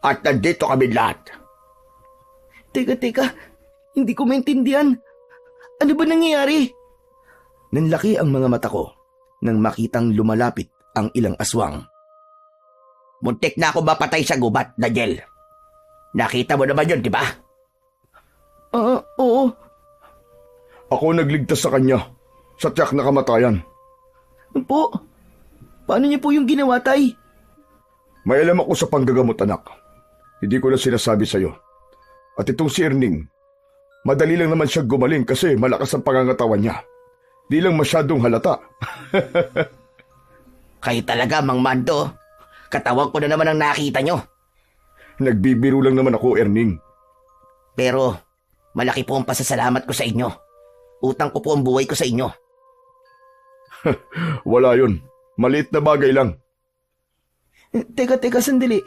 at nandito kami lahat. Teka, hindi ko maintindihan. Ano ba nangyayari? Nanlaki ang mga mata ko nang makitang lumalapit ang ilang aswang. Muntik na ako mapatay sa gubat, Daniel. Nakita mo naman yun, di ba? Oo. Ako nagligtas sa kanya sa tiyak na kamatayan. Po, paano niyo po yung ginawa, Tay? May alam ako sa panggagamot, anak. Hindi ko na sinasabi sa'yo. At itong si Erning, madali lang naman siya gumaling kasi malakas ang pangangatawan niya. Di lang masyadong halata. Kayo talaga, Mang Mando. Katawan ko na naman ang nakita nyo. Nagbibiro lang naman ako, Erning. Pero malaki po ang pasasalamat ko sa inyo. Utang ko po ang buhay ko sa inyo. Wala yun. Maliit na bagay lang. Teka, sandali.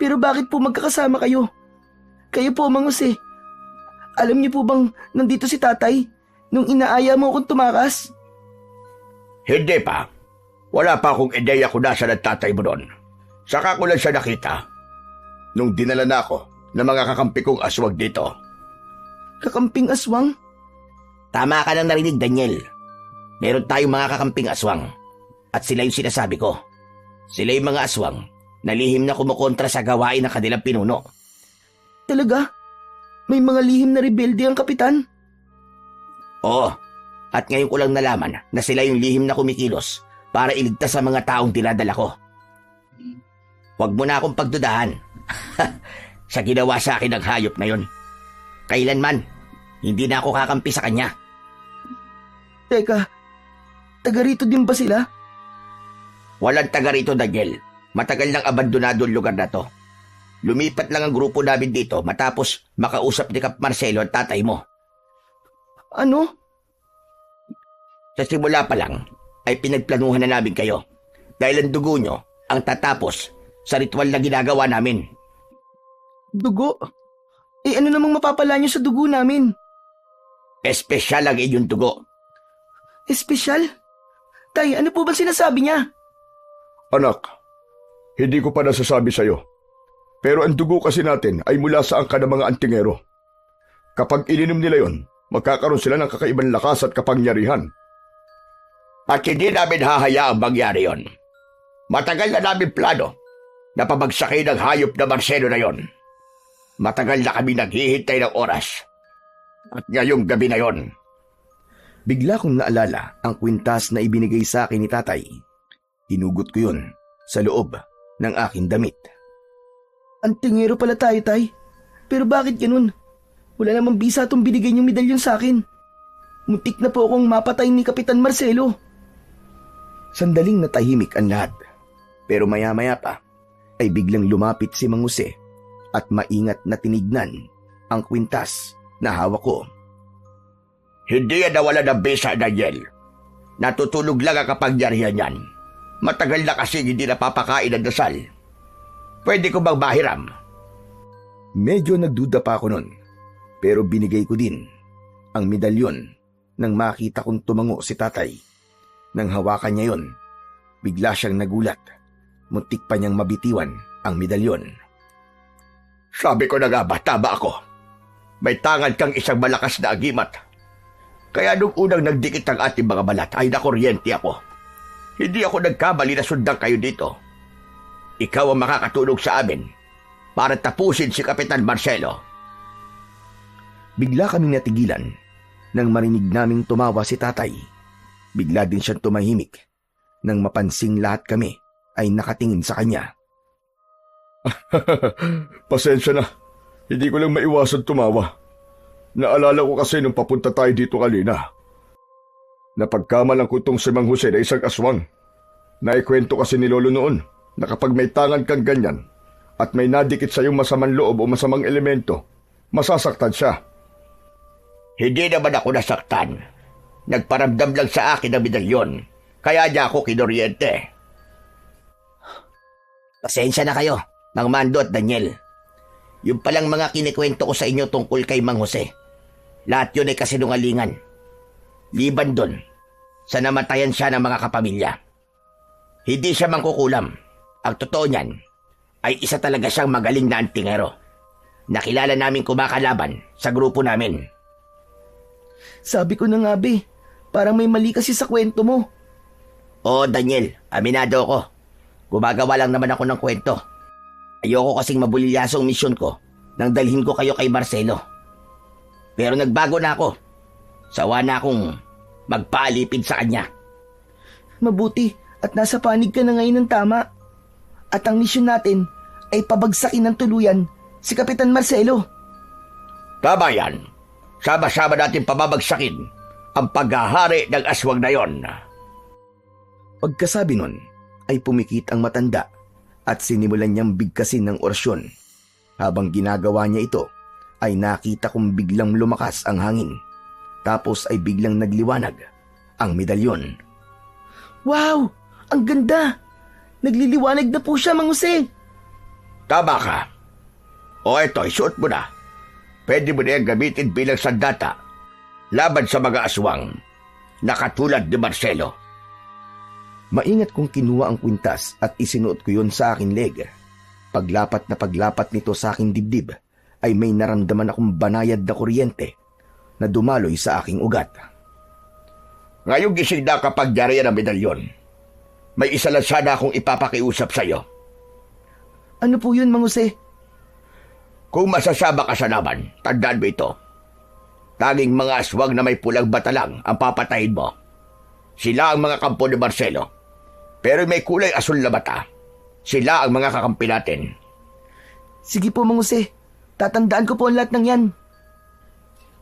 Pero bakit po magkakasama kayo? Kayo po, Mang Jose. Alam niyo po bang nandito si tatay nung inaaya mo akong tumakas? Hindi pa. Wala pa akong ideya kung nasa ng tatay mo doon. Saka ko lang siya nakita nung dinala na ako ng mga kakampi kong aswag dito. Kakamping aswang? Tama ka nang narinig, Daniel. Meron tayong mga kakamping aswang. At sila yung sinasabi ko. Sila yung mga aswang na lihim na kumukontra sa gawain ng kanilang pinuno. Talaga? May mga lihim na rebelde ang kapitan? Oo. At ngayon ko lang nalaman na sila yung lihim na kumikilos para iligtas sa mga taong dinadala ko. Huwag mo na akong pagdudahan. Sa ginawa sa akin ng hayop na yon. Kailanman, hindi na ako kakampi sa kanya. Teka, taga rito din ba sila? Walang taga rito, Daniel. Matagal nang abandonado ang lugar na to. Lumipat lang ang grupo namin dito matapos makausap ni Kap Marcelo at tatay mo. Ano? Sa simula pa lang ay pinagplanuhan na namin kayo dahil ang dugo nyo ang tatapos sa ritual na ginagawa namin. Dugo? Eh ano namang mapapala niyo sa dugo namin? Espesyal ang inyong dugo. Espesyal? Tay, ano po ba sinasabi niya? Anak, hindi ko pa nasasabi sa'yo. Pero ang dugo kasi natin ay mula sa angka ng mga antingero. Kapag ininom nila yon, magkakaroon sila ng kakaibang lakas at kapangyarihan. At hindi namin hahayaang mangyari yon. Matagal na namin plano na pabagsakin ang hayop na Marcelo na yon. Matagal na kami naghihintay ng oras. At ngayong gabi na yon. Bigla kong naalala ang kwintas na ibinigay sa akin ni tatay. Hinugot ko yun sa loob ng aking damit. Antingero pala tayo, tay. Pero bakit ganun? Wala namang bisa itong binigay niyong medalyon sa akin. Muntik na po akong mapatay ni Kapitan Marcelo. Sandaling natahimik ang lahat. Pero maya-maya pa ay biglang lumapit si Mang Jose at maingat na tinignan ang kwintas na hawak ko. Hindi yan nawala ng bisa, Daniel. Natutulog lang ang kapangyarihan yan. Matagal na kasi hindi napapakain ang dasal. Pwede ko bang mahiram? Medyo nagduda pa ako nun, pero binigay ko din ang medalyon nang makita kong tumango si tatay. Nang hawakan niya yon, bigla siyang nagulat. Muntik pa niyang mabitiwan ang medalyon. Sabi ko na nga ba, tama ako. May tangan kang isang malakas na agimat. Kaya nung unang nagdikit ang ating mga balat ay nakuryente ako. Hindi ako nagkamali na sundan kayo dito. Ikaw ang makakatulog sa amin para tapusin si Kapitan Marcelo. Bigla kaming natigilan nang marinig naming tumawa si tatay. Bigla din siyang tumahimik nang mapansing lahat kami ay nakatingin sa kanya. Pasensya na. Hindi ko lang maiwasan tumawa. Naalala ko kasi nung papunta tayo dito kanina. Napagkamalang ko itong si Mang Jose na isang aswang. Naikwento kasi ni Lolo noon na kapag may tangan kang ganyan at may nadikit sa iyong masamang loob o masamang elemento, masasaktan siya. Hindi naman ako nasaktan. Nagparamdam lang sa akin ang medalyon. Kaya niya ako kinuryente. Pasensya na kayo, Mang Mando at Daniel. Yung palang mga kinikwento ko sa inyo tungkol kay Mang Jose. Lahat yun ay kasinungalingan. Liban doon, sa namatayan siya ng mga kapamilya. Hindi siya mangkukulam. Ang totoo niyan, ay isa talaga siyang magaling na antingero. Nakilala namin kumakalaban sa grupo namin. Sabi ko na nga, be. Parang may mali kasi sa kwento mo. Oo, Daniel, aminado ako. Gumagawa lang naman ako ng kwento. Ayoko kasing mabulilyaso ang misyon ko nang dalhin ko kayo kay Marcelo. Pero nagbago na ako. Sawa na akong magpaalipid sa kanya. Mabuti at nasa panig ka na ngayon ng tama. At ang misyon natin ay pabagsakin ng tuluyan si Kapitan Marcelo. Tama yan. Sama-sama natin pababagsakin ang paghahari ng aswang na yon. Pagkasabi nun ay pumikit ang matanda at sinimulan niyang bigkasin ng orasyon. Habang ginagawa niya ito, ay nakita kong biglang lumakas ang hangin. Tapos ay biglang nagliwanag ang medalyon. Wow! Ang ganda! Nagliliwanag na po siya, Mang Jose. Tama ka. O eto, isuot mo na. Pwede mo na yung gamitin bilang sandata laban sa mga aswang na katulad ni Marcelo. Maingat kong kinuha ang kwintas at isinuot ko yun sa aking leg. Paglapat nito sa aking dibdib, ay may naramdaman akong banayad na kuryente na dumaloy sa aking ugat. Ngayong gising na kapag yari ang medalyon, may isa lang sana akong ipapakiusap sa iyo. Ano po yun, Mang Jose? Kung masasama ka sa laban, tandaan mo ito. Tanging mga aswang na may pulang bata lang ang papatayin mo. Sila ang mga kampo ni Marcelo. Pero may kulay asul na bata. Sila ang mga kakampi natin. Sige po, Mang Jose. Tatandaan ko po ang lahat ng yan.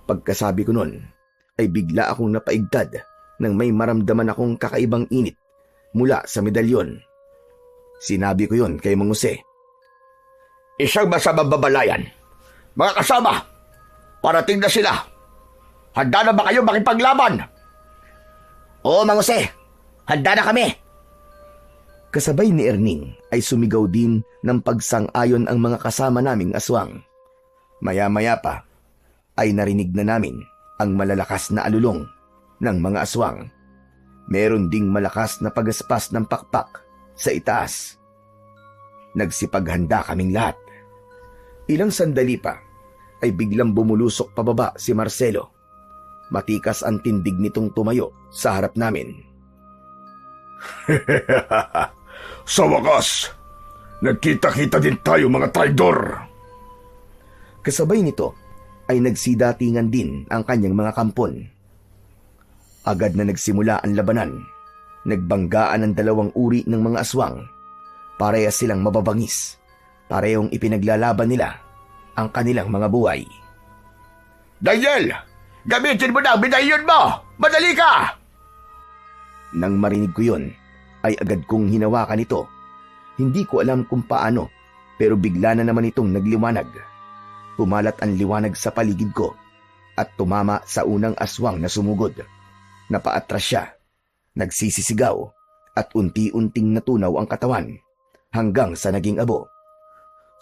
Pagkasabi ko nun, ay bigla akong napaigtad nang may maramdaman akong kakaibang init mula sa medalyon. Sinabi ko yon kay Mang Jose. Isang masamang babalayan. Mga kasama, parating na sila. Handa na ba kayo makipaglaban? Oo, Mang Jose. Handa na kami. Kasabay ni Erning ay sumigaw din ng pagsang-ayon ang mga kasama naming aswang. Maya-maya pa ay narinig na namin ang malalakas na alulong ng mga aswang. Meron ding malakas na pagaspas ng pakpak sa itaas. Nagsipaghanda kaming lahat. Ilang sandali pa ay biglang bumulusok pababa si Marcelo. Matikas ang tindig nitong tumayo sa harap namin. Sa wakas, nagkita-kita din tayo mga traidor. Kasabay nito ay nagsidatingan din ang kanyang mga kampon. Agad na nagsimula ang labanan. Nagbanggaan ang dalawang uri ng mga aswang. Parehas silang mababangis. Parehong ipinaglalaban nila ang kanilang mga buhay. Daniel! Gamitin mo na ang medalyon mo! Madali ka! Nang marinig ko yun, ay agad kong hinawakan ito. Hindi ko alam kung paano, pero bigla na naman itong nagliwanag. Pumalat ang liwanag sa paligid ko at tumama sa unang aswang na sumugod. Napaatras siya, nagsisisigaw at unti-unting natunaw ang katawan hanggang sa naging abo.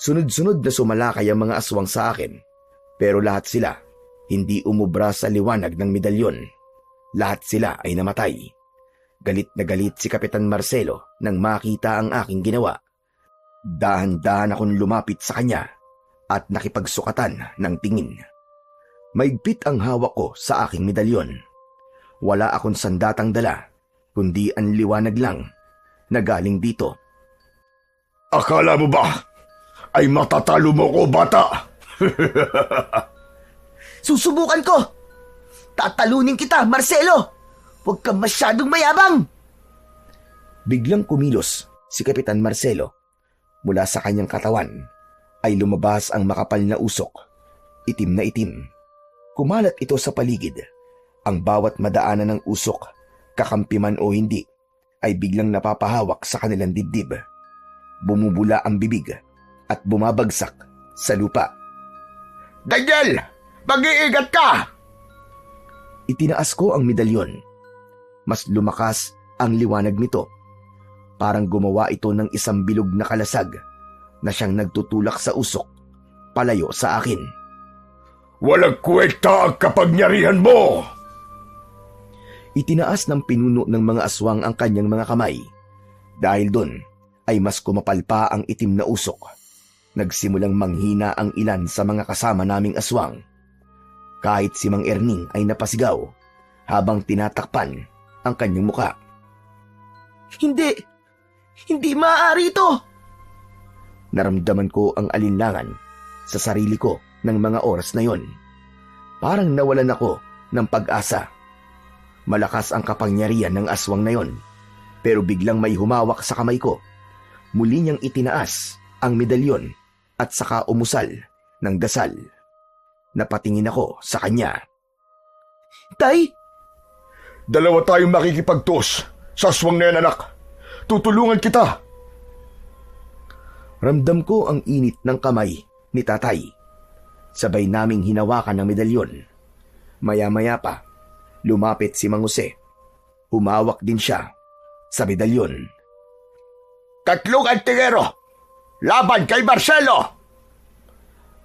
Sunod-sunod na sumalakay ang mga aswang sa akin, pero lahat sila hindi umubra sa liwanag ng medalyon. Lahat sila ay namatay. Galit na galit si Kapitan Marcelo nang makita ang aking ginawa. Dahan-dahan akong lumapit sa kanya at nakipagsukatan ng tingin. Maigpit ang hawak ko sa aking medalyon. Wala akong sandatang dala, kundi ang liwanag lang na galing dito. Akala mo ba ay matatalo mo ko, bata? Susubukan ko! Tatalunin kita, Marcelo! Huwag kang masyadong mayabang! Biglang kumilos si Kapitan Marcelo. Mula sa kanyang katawan ay lumabas ang makapal na usok. Itim na itim. Kumalat ito sa paligid. Ang bawat madaanan ng usok, kakampi man o hindi, ay biglang napapahawak sa kanilang dibdib. Bumubula ang bibig at bumabagsak sa lupa. Daniel! Mag-iingat ka! Itinaas ko ang medalyon. Mas lumakas ang liwanag nito. Parang gumawa ito ng isang bilog na kalasag na siyang nagtutulak sa usok, palayo sa akin. Walang kwenta ang kapangyarihan mo! Itinaas ng pinuno ng mga aswang ang kanyang mga kamay. Dahil doon ay mas kumapal pa ang itim na usok. Nagsimulang manghina ang ilan sa mga kasama naming aswang. Kahit si Mang Erning ay napasigaw habang tinatakpan ang kanyang muka. Hindi! Hindi maaari ito! Naramdaman ko ang alinlangan sa sarili ko ng mga oras na yon. Parang nawalan ako ng pag-asa. Malakas ang kapangyarihan ng aswang na yon, pero biglang may humawak sa kamay ko. Muli niyang itinaas ang medalyon at saka umusal ng dasal. Napatingin ako sa kanya. Tay! Dalawa tayong makikipagtos sa aswang na yan, anak. Tutulungan kita. Ramdam ko ang init ng kamay ni tatay. Sabay naming hinawakan ng medalyon. Maya-maya pa, lumapit si Mang Jose. Humawak din siya sa medalyon. Tatlong antingero! Laban kay Marcelo!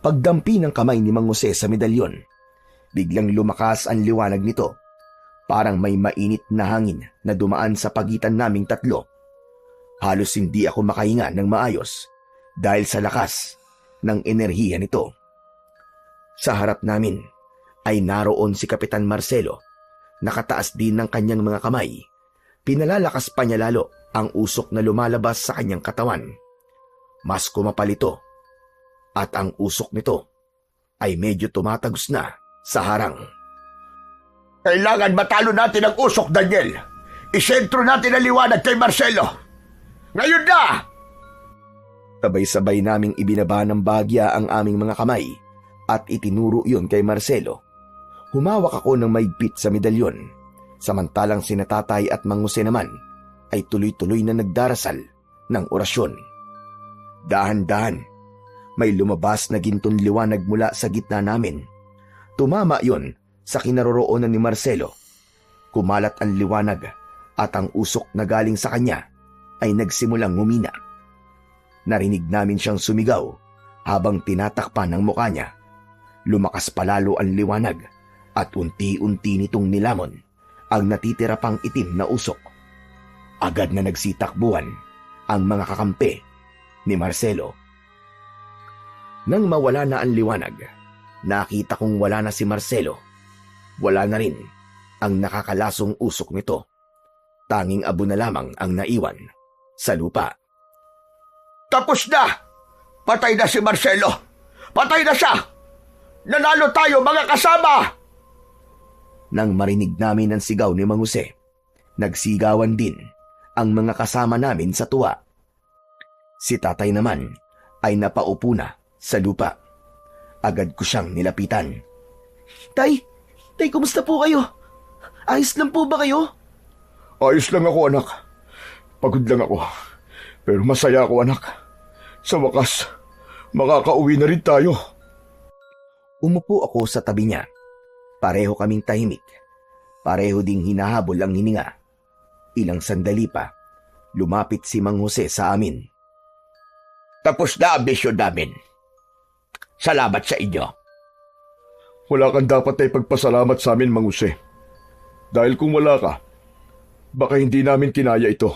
Pagdampi ng kamay ni Mang Jose sa medalyon, biglang lumakas ang liwanag nito. Parang may mainit na hangin na dumaan sa pagitan naming tatlo. Halos hindi ako makahinga ng maayos dahil sa lakas ng enerhiya nito. Sa harap namin ay naroon si Kapitan Marcelo. Nakataas din ng kanyang mga kamay. Pinalalakas pa niya lalo ang usok na lumalabas sa kanyang katawan. Mas kumapal ito at ang usok nito ay medyo tumatagos na sa harang. Kailangan matalo natin ang usok, Daniel. Isentro natin ang liwanag kay Marcelo. Ngayon na! Sabay-sabay naming ibinaba ng bagya ang aming mga kamay at itinuro yun kay Marcelo. Humawak ako ng maigpit sa medalyon, samantalang sina tatay at Mang Jose naman ay tuloy-tuloy na nagdarasal ng orasyon. Dahan-dahan, may lumabas na gintong liwanag mula sa gitna namin. Tumama yon sa kinaroroonan ni Marcelo. Kumalat ang liwanag at ang usok na galing sa kanya ay nagsimulang humina. Narinig namin siyang sumigaw habang tinatakpan ang mukha niya. Lumakas palalo ang liwanag at unti-unti nitong nilamon ang natitira pang itim na usok. Agad na nagsitakbuhan ang mga kakampi ni Marcelo. Nang mawala na ang liwanag, nakita kong wala na si Marcelo. Wala na rin ang nakakalasong usok nito. Tanging abo na lamang ang naiwan sa lupa. Tapos na! Patay na si Marcelo! Patay na siya! Nanalo tayo, mga kasama! Nang marinig namin ang sigaw ni Mang Jose, nagsigawan din ang mga kasama namin sa tuwa. Si tatay naman ay napaupo na sa lupa. Agad ko siyang nilapitan. Tay, kumusta po kayo? Ayos lang po ba kayo? Ayos lang ako, anak. Pagod lang ako. Pero masaya ako, anak. Sa wakas, makakauwi na rin tayo. Umupo ako sa tabi niya. Pareho kaming tahimik. Pareho ding hinahabol ang hininga. Ilang sandali pa, lumapit si Mang Jose sa amin. Tapos na ang misyon namin. Salamat sa inyo. Wala kang dapat ay pagpasalamat sa amin, Mang Jose. Dahil kung wala ka, baka hindi namin kinaya ito.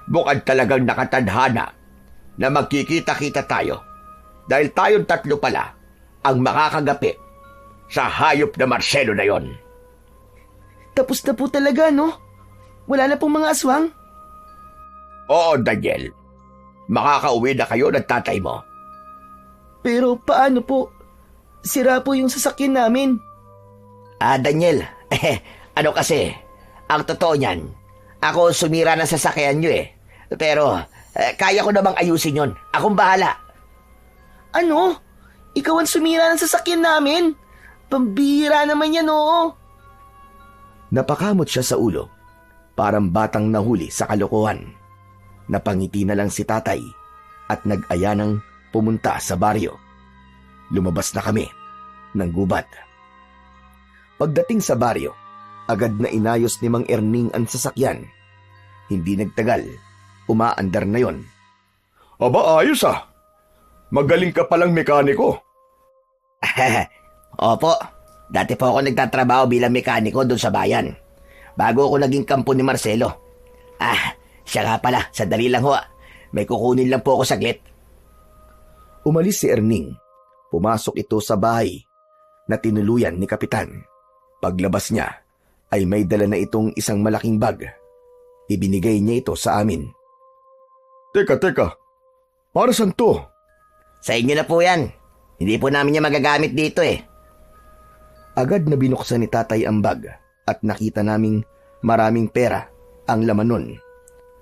Mukhang talagang nakatadhana na magkikita-kita tayo dahil tayong tatlo pala ang makakagapi sa hayop na Marcelo na yon. Tapos na po talaga, no? Wala na pong mga aswang? Oo, Daniel. Makakauwi na kayo ng tatay mo. Pero paano po? Sira po yung sasakyan namin. Daniel, ano kasi, ang totoo niyan, ako sumira ng sasakyan nyo eh. Pero, kaya ko namang ayusin yon. Akong bahala. Ano? Ikaw ang sumira ng sasakyan namin? Pambihira naman yan, oo. Napakamot siya sa ulo. Parang batang nahuli sa kalokohan. Napangiti na lang si tatay at nag-aya ng pumunta sa baryo. Lumabas na kami ng gubat. Pagdating sa baryo, agad na inayos ni Mang Erning ang sasakyan. Hindi nagtagal, umaandar na yon. Aba, ayos ah. Magaling ka palang mekaniko. Opo, dati po ako nagtatrabaho bilang mekaniko doon sa bayan. Bago ako naging kampo ni Marcelo. Siya nga pala, sandali lang ho. May kukunin lang po ako saglit. Umalis si Erning. Pumasok ito sa bahay na tinuluyan ni Kapitan. Paglabas niya ay may dala na itong isang malaking bag. Ibinigay niya ito sa amin. Teka. Para saan to? Sa inyo na po yan. Hindi po namin niya magagamit dito eh. Agad na binuksan ni tatay ang bag at nakita naming maraming pera ang laman nun.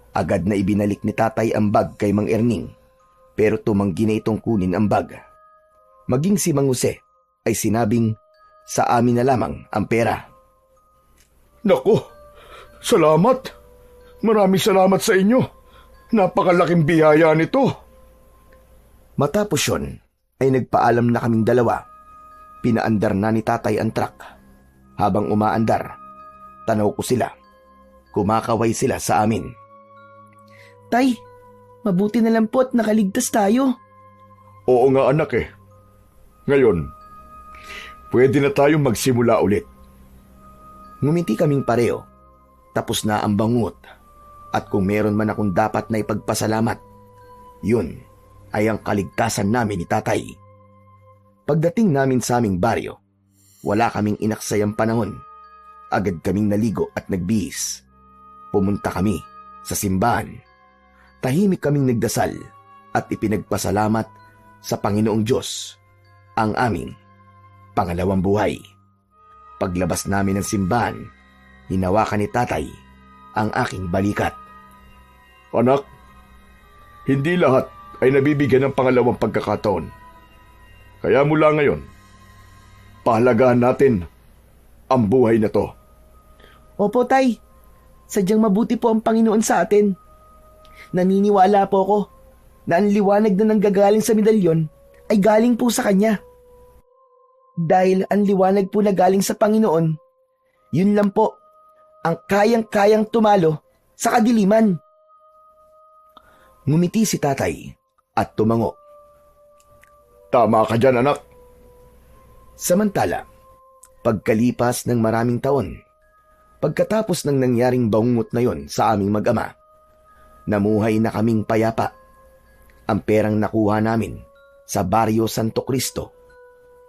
Agad na ibinalik ni tatay ang bag kay Mang Erning, pero tumanggi na itong kunin ang bag. Maging si Mang Jose ay sinabing sa amin na lamang ang pera. Naku, salamat. Maraming salamat sa inyo. Napakalaking biyaya nito. Matapos yun, ay nagpaalam na kaming dalawa. Pinaandar na ni tatay ang truck. Habang umaandar, tanaw ko sila. Kumakaway sila sa amin. Tay, mabuti na lang po't nakaligtas tayo. Oo nga anak eh. Ngayon, pwede na tayong magsimula ulit. Ngumiti kaming pareho. Tapos na ang bangungot. At kung meron man akong dapat na ipagpasalamat, yun ay ang kaligtasan namin ni tatay. Pagdating namin sa aming baryo, wala kaming inaksayang panahon. Agad kaming naligo at nagbihis. Pumunta kami sa simbahan. Tahimik kaming nagdasal at ipinagpasalamat sa Panginoong Diyos ang aming pangalawang buhay. Paglabas namin ng simbahan, hinawakan ni tatay ang aking balikat. Anak, hindi lahat ay nabibigyan ng pangalawang pagkakataon. Kaya mula ngayon, pahalagahan natin ang buhay na to. Opo, Tay. Sadyang mabuti po ang Panginoon sa atin. Naniniwala po ako na ang liwanag na nanggagaling sa medalyon ay galing po sa Kanya. Dahil ang liwanag po na galing sa Panginoon, yun lang po ang kayang-kayang tumalo sa kadiliman. Ngumiti si tatay at tumango. Tama ka dyan, anak. Samantala, pagkalipas ng maraming taon, pagkatapos ng nangyaring bangungot na yon sa aming mag-ama, namuhay na kaming payapa. Ang perang nakuha namin sa Baryo Santo Cristo,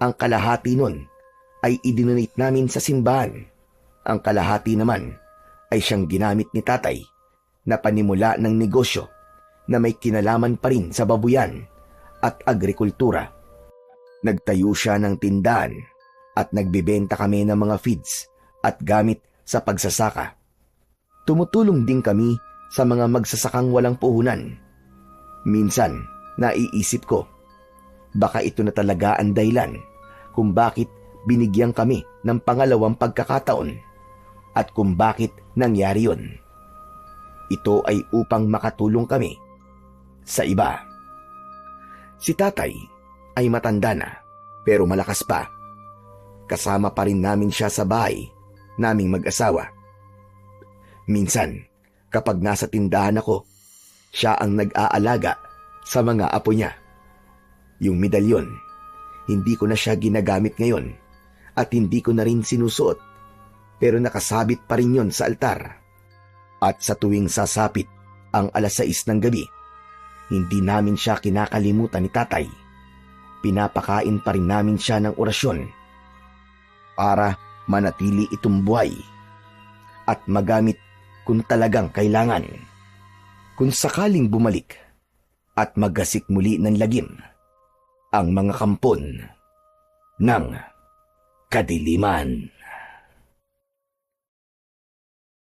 ang kalahati nun ay idinonate namin sa simbahan. Ang kalahati naman ay siyang ginamit ni tatay na panimula ng negosyo na may kinalaman pa rin sa babuyan at agrikultura. Nagtayo siya ng tindahan at nagbibenta kami ng mga feeds at gamit sa pagsasaka. Tumutulong din kami sa mga magsasakang walang puhunan. Minsan, naiisip ko, baka ito na talaga ang dahilan kung bakit binigyan kami ng pangalawang pagkakataon at kung bakit nangyari yun. Ito ay upang makatulong kami sa iba. Si tatay ay matanda na pero malakas pa. Kasama pa rin namin siya sa bahay naming mag-asawa. Minsan, kapag nasa tindahan ako, siya ang nag-aalaga sa mga apo niya. Yung medalyon, hindi ko na siya ginagamit ngayon at hindi ko na rin sinusuot, pero nakasabit pa rin yon sa altar. At sa tuwing sasapit ang 6:00 ng gabi, hindi namin siya kinakalimutan ni tatay. Pinapakain pa rin namin siya ng orasyon para manatili itong buhay at magamit kung talagang kailangan. Kung sakaling bumalik at maggasik muli ng lagim ang mga kampon ng kadiliman.